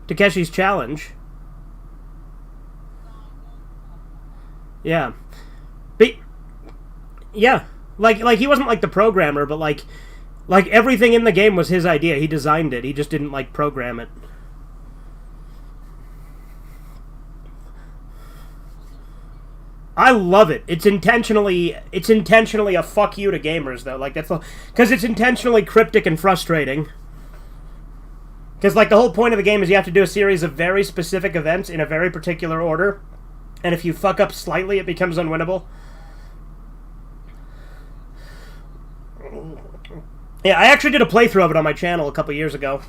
Takeshi's Challenge. Yeah. But, yeah. Like he wasn't, like, the programmer, but, like, everything in the game was his idea. He designed it. He just didn't, like, program it. I love it. It's intentionally a fuck you to gamers, though. Like, that's because it's intentionally cryptic and frustrating. Because, like, the whole point of the game is you have to do a series of very specific events in a very particular order, and if you fuck up slightly, it becomes unwinnable. Yeah, I actually did a playthrough of it on my channel a couple years ago.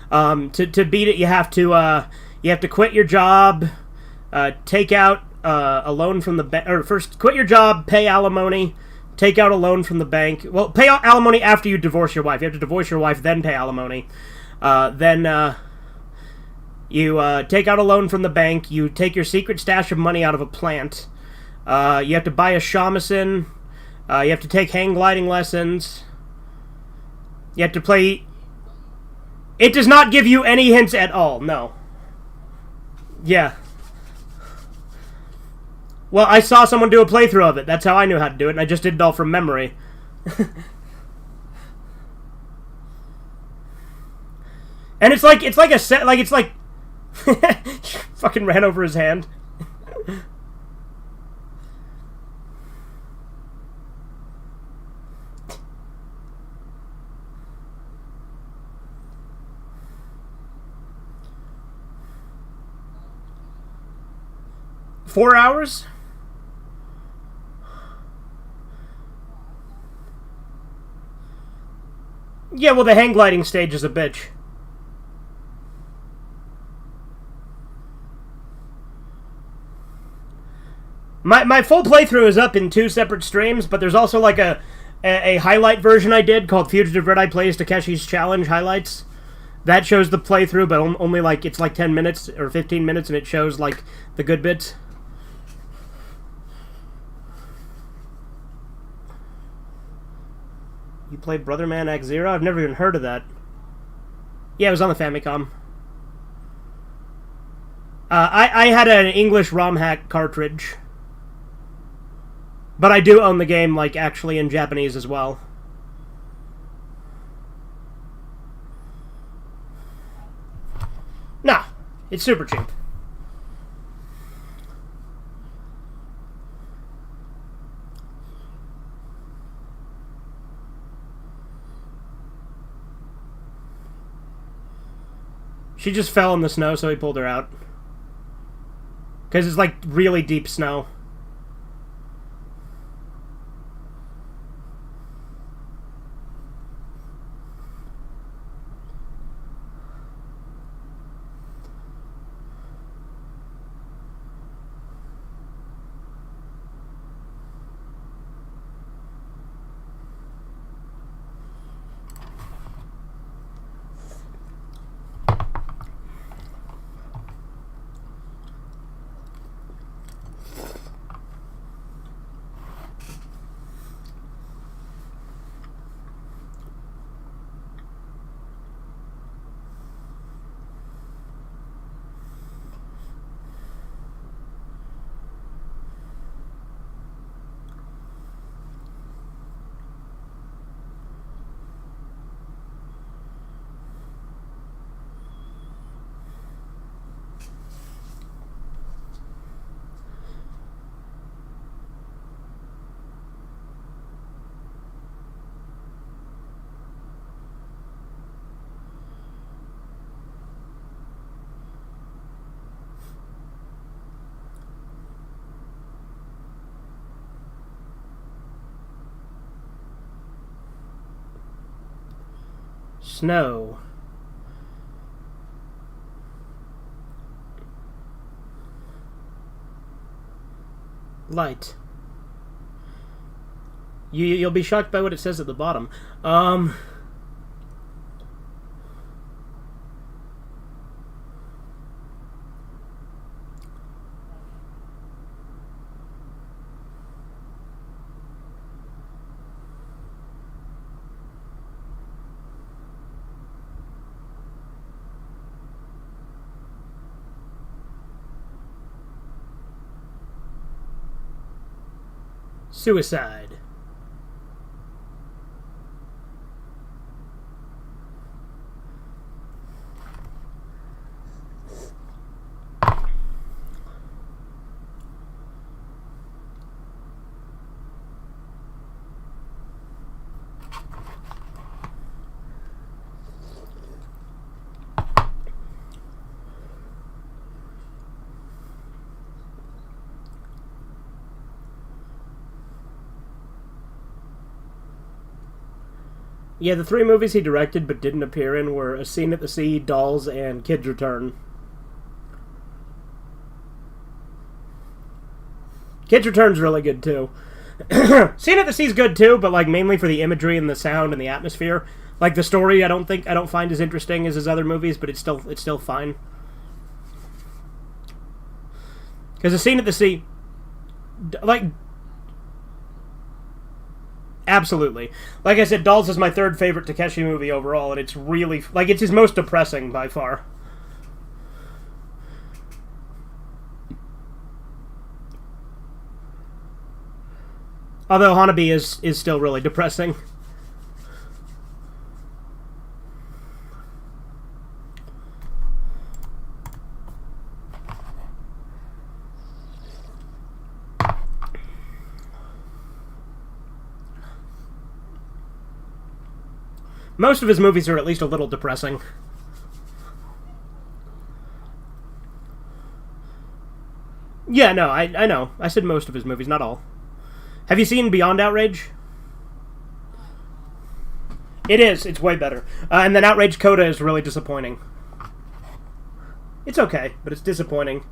To beat it, you have to quit your job, take out a loan from the bank, or first quit your job, pay alimony, take out a loan from the bank. Well, pay out alimony after you divorce your wife. You have to divorce your wife, then pay alimony. Then you take out a loan from the bank. You take your secret stash of money out of a plant. You have to buy a shamisen. You have to take hang gliding lessons. You have to play. It does not give you any hints at all, no. Yeah. Well, I saw someone do a playthrough of it. That's how I knew how to do it, and I just did it all from memory. And it's like a set, like, it's like... fucking ran over his hand. 4 hours? Yeah, well, the hang gliding stage is a bitch. My full playthrough is up in 2 separate streams, but there's also like a highlight version I did called Fugitive Redeye Plays Takeshi's Challenge Highlights. That shows the playthrough, but only like, it's like 10 minutes or 15 minutes, and it shows like the good bits. You played Brother Man Act Zero? I've never even heard of that. Yeah, it was on the Famicom. I had an English ROM hack cartridge. But I do own the game, like, actually in Japanese as well. Nah, it's super cheap. She just fell in the snow, so he pulled her out. Because it's, like, really deep snow. Snow. Light. You'll be shocked by what it says at the bottom. Suicide. Yeah, the 3 movies he directed but didn't appear in were A Scene at the Sea, Dolls, and Kids Return. Kids Return's really good too. Scene at the Sea's good too, but like mainly for the imagery and the sound and the atmosphere. Like the story, I don't find as interesting as his other movies, but it's still fine. Because A Scene at the Sea, like. Absolutely. Like I said, Dolls is my 3rd favorite Takeshi movie overall, and it's really... Like, it's his most depressing, by far. Although Hana-bi is still really depressing. Most of his movies are at least a little depressing. Yeah, no, I know. I said most of his movies, not all. Have you seen Beyond Outrage? It is. It's way better. And then Outrage Coda is really disappointing. It's okay, but it's disappointing.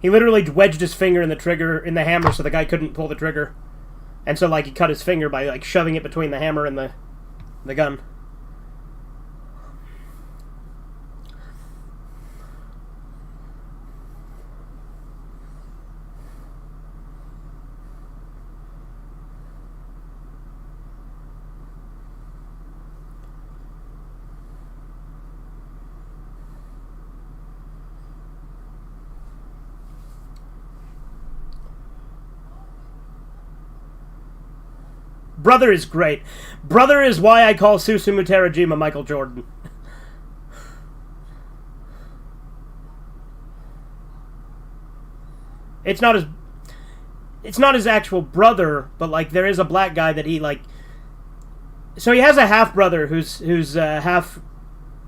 He literally wedged his finger in the hammer so the guy couldn't pull the trigger. And so, like, he cut his finger by, like, shoving it between the hammer and the gun. Brother is great. Brother is why I call Susumu Terajima Michael Jordan. It's not his actual brother, but like there is a black guy that he like. So he has a half brother who's half.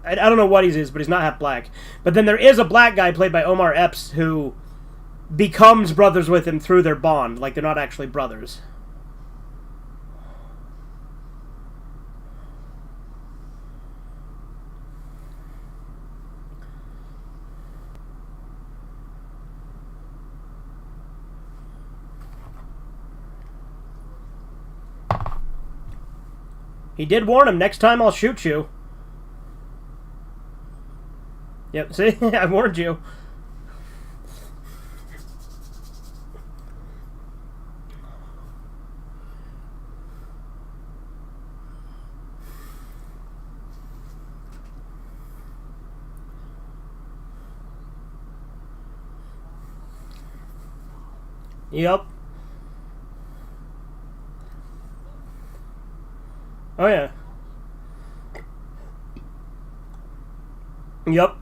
I don't know what he is, but he's not half black. But then there is a black guy played by Omar Epps who becomes brothers with him through their bond. Like they're not actually brothers. He did warn him, next time I'll shoot you. Yep, see? I warned you. Yep. Oh, yeah. Yep.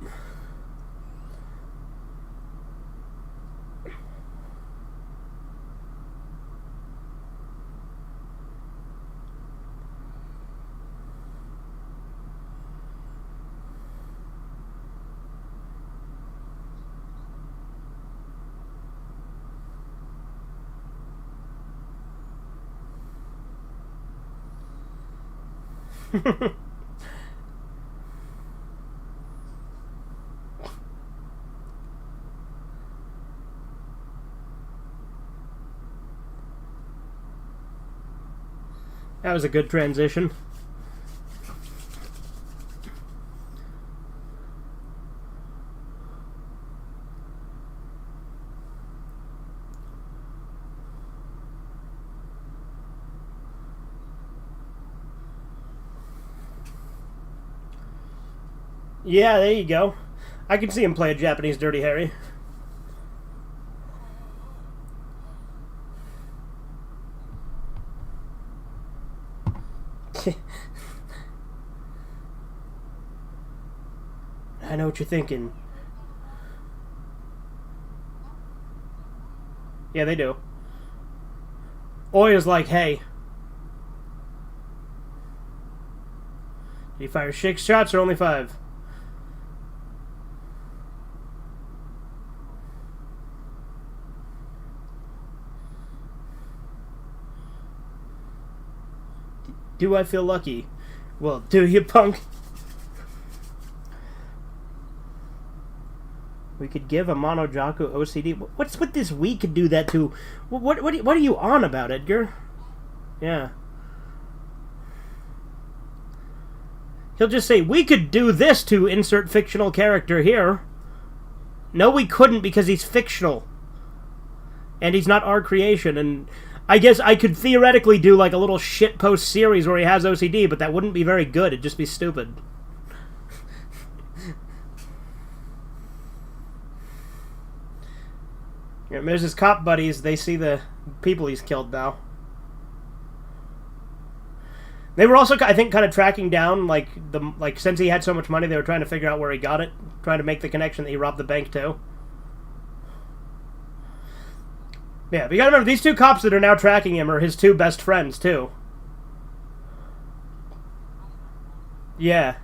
That was a good transition. Yeah, there you go. I can see him play a Japanese Dirty Harry. I know what you're thinking. Yeah, they do. Oya's like, hey. Did he fire 6 shots or only 5? Do I feel lucky? Well, do you, punk? We could give a Monojaku OCD. What's with this? We could do that too. What are you on about, Edgar? Yeah. He'll just say, we could do this to insert fictional character here. No, we couldn't because he's fictional. And he's not our creation. And I guess I could theoretically do like a little shitpost series where he has OCD, but that wouldn't be very good. It'd just be stupid. Yeah, there's his cop buddies. They see the people he's killed now. They were also, I think, kind of tracking down, like since he had so much money, they were trying to figure out where he got it, trying to make the connection that he robbed the bank too. Yeah, but you gotta remember, these 2 cops that are now tracking him are his 2 best friends too. Yeah.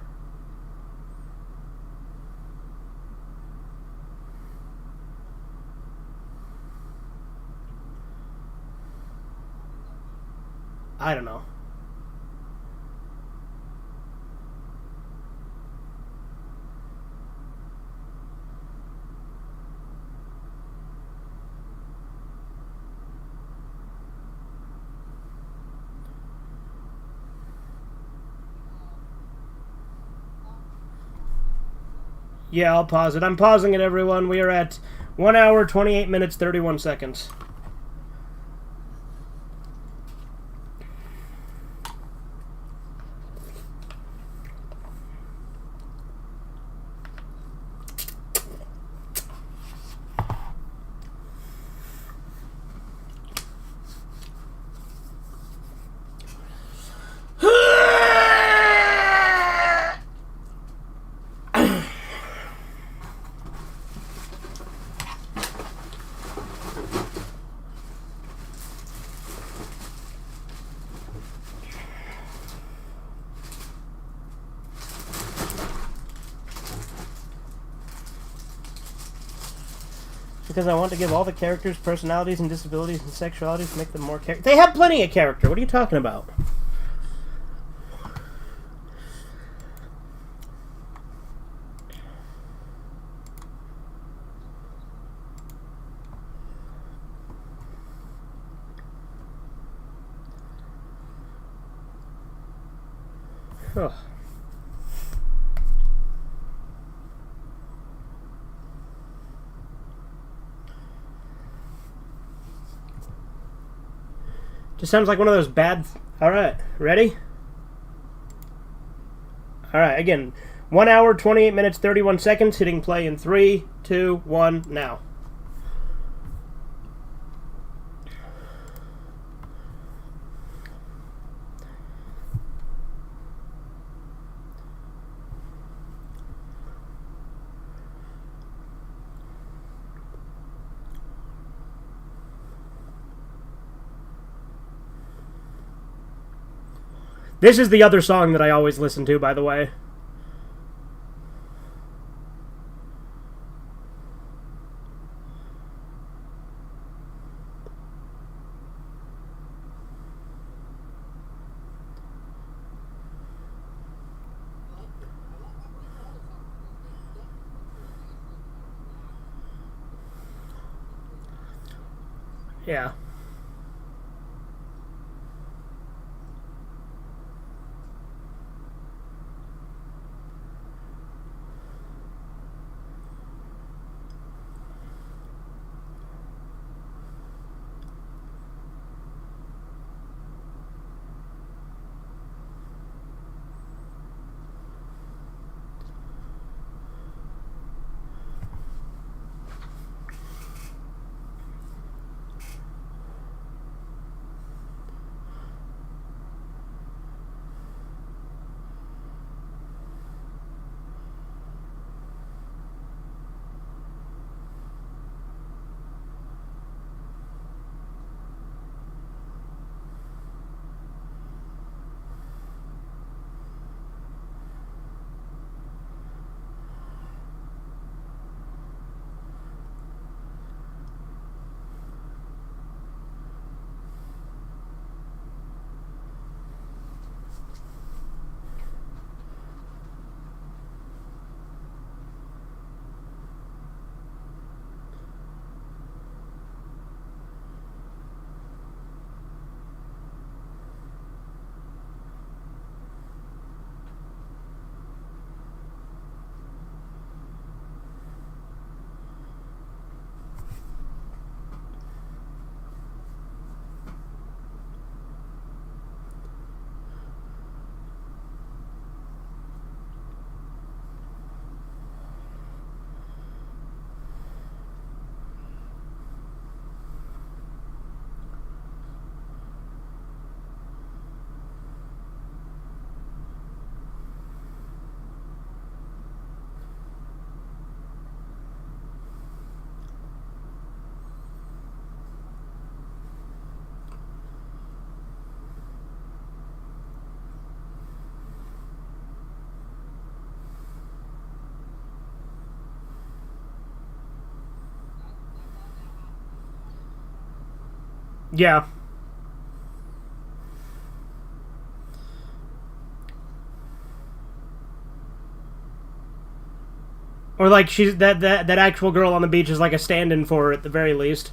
I don't know. Yeah, I'll pause it. I'm pausing it, everyone. We are at 1 hour, 28 minutes, 31 seconds. Because I want to give all the characters personalities and disabilities and sexualities to make them more character. They have plenty of character. What are you talking about? Ugh. Just sounds like one of those bad... Alright, ready? Alright, again. 1 hour, 28 minutes, 31 seconds. Hitting play in 3, 2, 1, now. This is the other song that I always listen to, by the way. Yeah. Yeah. Or like she's that actual girl on the beach is like a stand-in for her at the very least.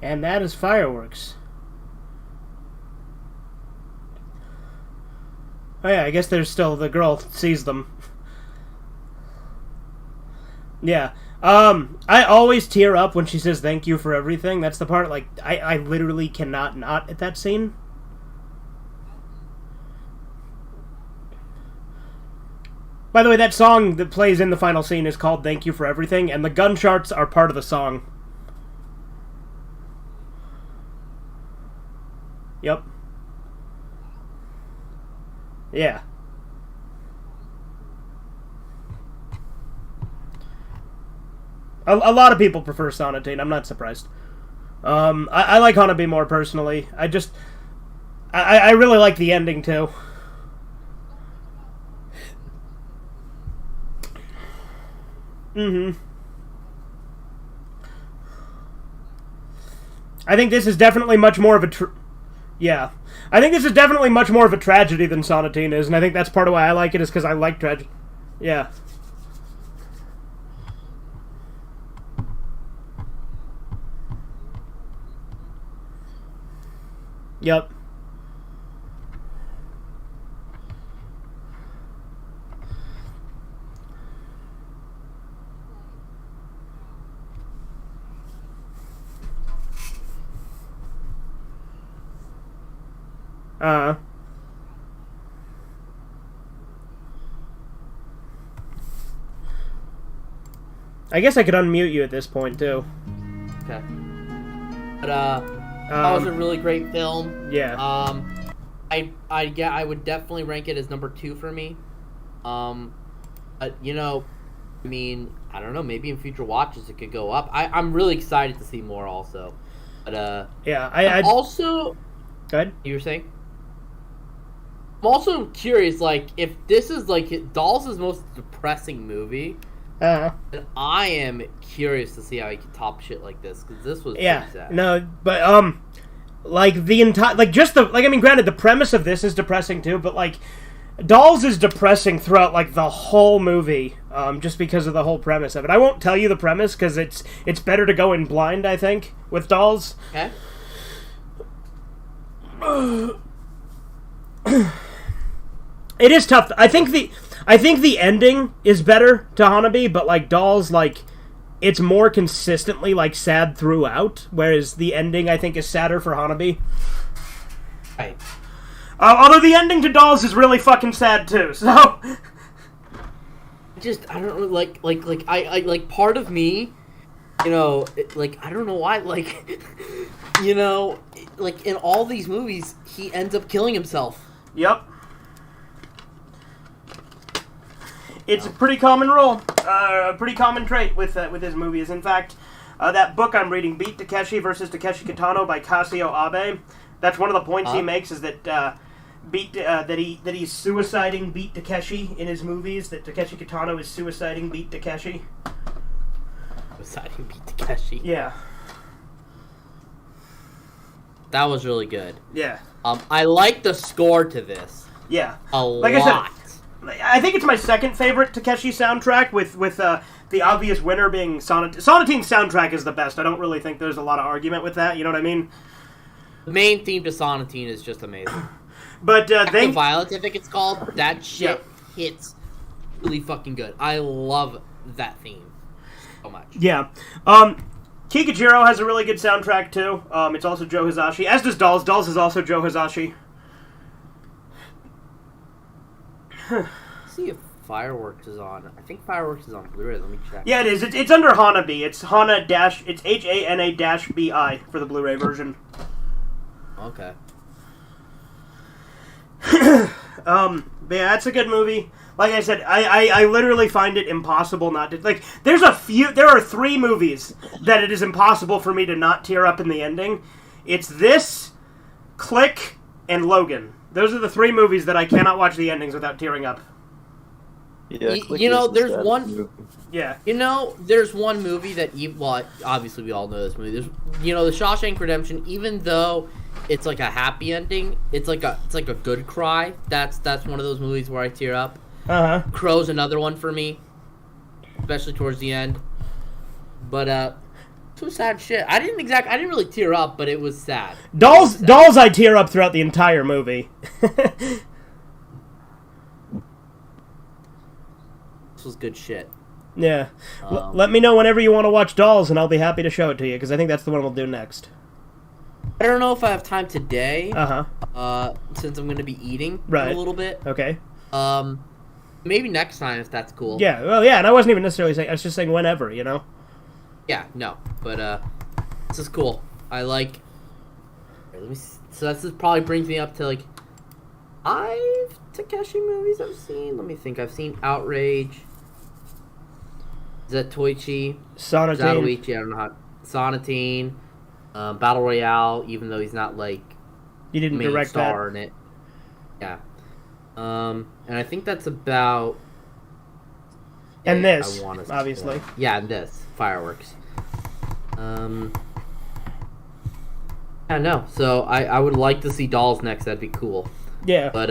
And that is fireworks. Oh yeah, I guess there's still the girl sees them. Yeah. I always tear up when she says thank you for everything. That's the part, like, I literally cannot not at that scene. By the way, that song that plays in the final scene is called Thank You for Everything, and the gunshots are part of the song. Yep. Yeah. A lot of people prefer Sonatine. I'm not surprised. I like Hana-bi more personally. I really like the ending too. Mm-hmm. I think this is definitely much more of a yeah. I think this is definitely much more of a tragedy than Sonatine is, and I think that's part of why I like it, is because I like tragedy. Yeah. Yep. I guess I could unmute you at this point too. Okay. But that was a really great film. Yeah. I would definitely rank it as number 2 for me. But you know, I mean, I don't know. Maybe in future watches it could go up. I'm really excited to see more also. But yeah, I also. Go ahead. You were saying? I'm also curious, like, if this is like Dolls' most depressing movie. And I am curious to see how he can top shit like this, because this was pretty sad. No, but like the entire, like just the, like, I mean, granted the premise of this is depressing too, but like Dolls is depressing throughout like the whole movie, just because of the whole premise of it. I won't tell you the premise because it's better to go in blind, I think, with Dolls. Okay. It is tough. I think the ending is better to Hana-bi, but like Dolls, like it's more consistently like sad throughout, whereas the ending I think is sadder for Hana-bi. Right. Although the ending to Dolls is really fucking sad too. So I don't know, like part of me, you know, like I don't know why, like you know, like in all these movies he ends up killing himself. Yep. It's a pretty common role, a pretty common trait with his movies. In fact, that book I'm reading, Beat Takeshi versus Takeshi Kitano by Kazuo Abe, that's one of the points he makes, is that that he's suiciding Beat Takeshi in his movies. That Takeshi Kitano is suiciding Beat Takeshi. Suiciding Beat Takeshi. Yeah. That was really good. Yeah. I like the score to this. Yeah. Like lot. I said, I think it's my second favorite Takeshi soundtrack, with the obvious winner being Sonatine's soundtrack is the best. I don't really think there's a lot of argument with that. You know what I mean? The main theme to Sonatine is just amazing. But the Violet, I think it's called. That shit hits really fucking good. I love that theme so much. Yeah. Kikujiro has a really good soundtrack too. It's also Joe Hisashi, as does Dolls. Dolls is also Joe Hisashi. See if Fireworks is on. I think Fireworks is on Blu-ray. Let me check. Yeah, it is. It's under Hana-bi. It's it's HANA-BI for the Blu-ray version. Okay. But yeah, it's a good movie. Like I said, I literally find it impossible not to, like, there are 3 movies that it is impossible for me to not tear up in the ending. It's this, Click, and Logan. Those are the 3 movies that I cannot watch the endings without tearing up. Yeah, you know, there's one. movie. Yeah. You know, there's one movie that well, obviously we all know this movie. There's, you know, The Shawshank Redemption. Even though it's like a happy ending, it's like a good cry. That's one of those movies where I tear up. Crow's another one for me, especially towards the end. But some sad shit. I didn't really tear up, but it was sad. Dolls, I tear up throughout the entire movie. This was good shit. Yeah. Let me know whenever you want to watch Dolls, and I'll be happy to show it to you, because I think that's the one we'll do next. I don't know if I have time today. Uh-huh. Since I'm going to be eating Right. in a little bit. Okay. Maybe next time if that's cool. Yeah, well, yeah, and I wasn't even necessarily saying, I was just saying whenever, you know? Yeah, no, but this is cool. I like. Let me see. So this probably brings me up to like 5 Takeshi movies I've seen. Let me think. I've seen Outrage, Zatoichi, Sonatine. Zatoichi. I don't know how. Sonatine, Battle Royale. Even though he's not like You didn't main direct star that. in it. Yeah. And I think that's about. And it, this, I wanna say. obviously. Yeah, and this Fireworks. Yeah, no. So I would like to see Dolls next. That'd be cool. Yeah. But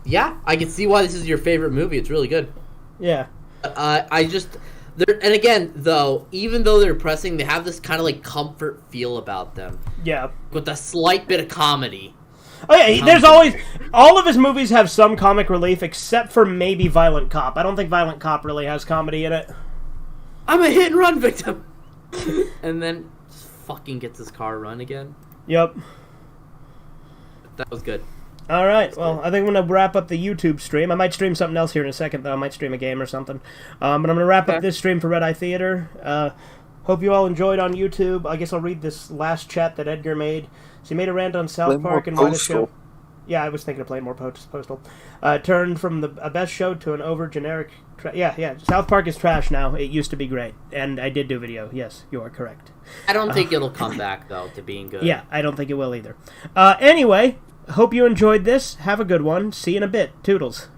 yeah, I can see why this is your favorite movie. It's really good. Yeah. I just and again though, even though they're depressing, they have this kind of like comfort feel about them, Yeah. with a slight bit of comedy. Oh yeah, there's always... All of his movies have some comic relief, except for maybe Violent Cop. I don't think Violent Cop really has comedy in it. I'm a hit and run victim, and then just fucking gets his car run again. Yep. That was good. All right, well, I think I'm going to wrap up the YouTube stream. I might stream something else here in a second, though. I might stream a game or something. But I'm going to wrap up this stream for Redeye Theater. Hope you all enjoyed on YouTube. I guess I'll read this last chat that Edgar made. So he made a rant on South Park and why the show... Yeah, I was thinking of playing more Postal. Turned from a best show to an over-generic... Yeah. South Park is trash now. It used to be great. And I did do video. Yes, you are correct. I don't think it'll come back, though, to being good. Yeah, I don't think it will either. Anyway, hope you enjoyed this. Have a good one. See you in a bit. Toodles.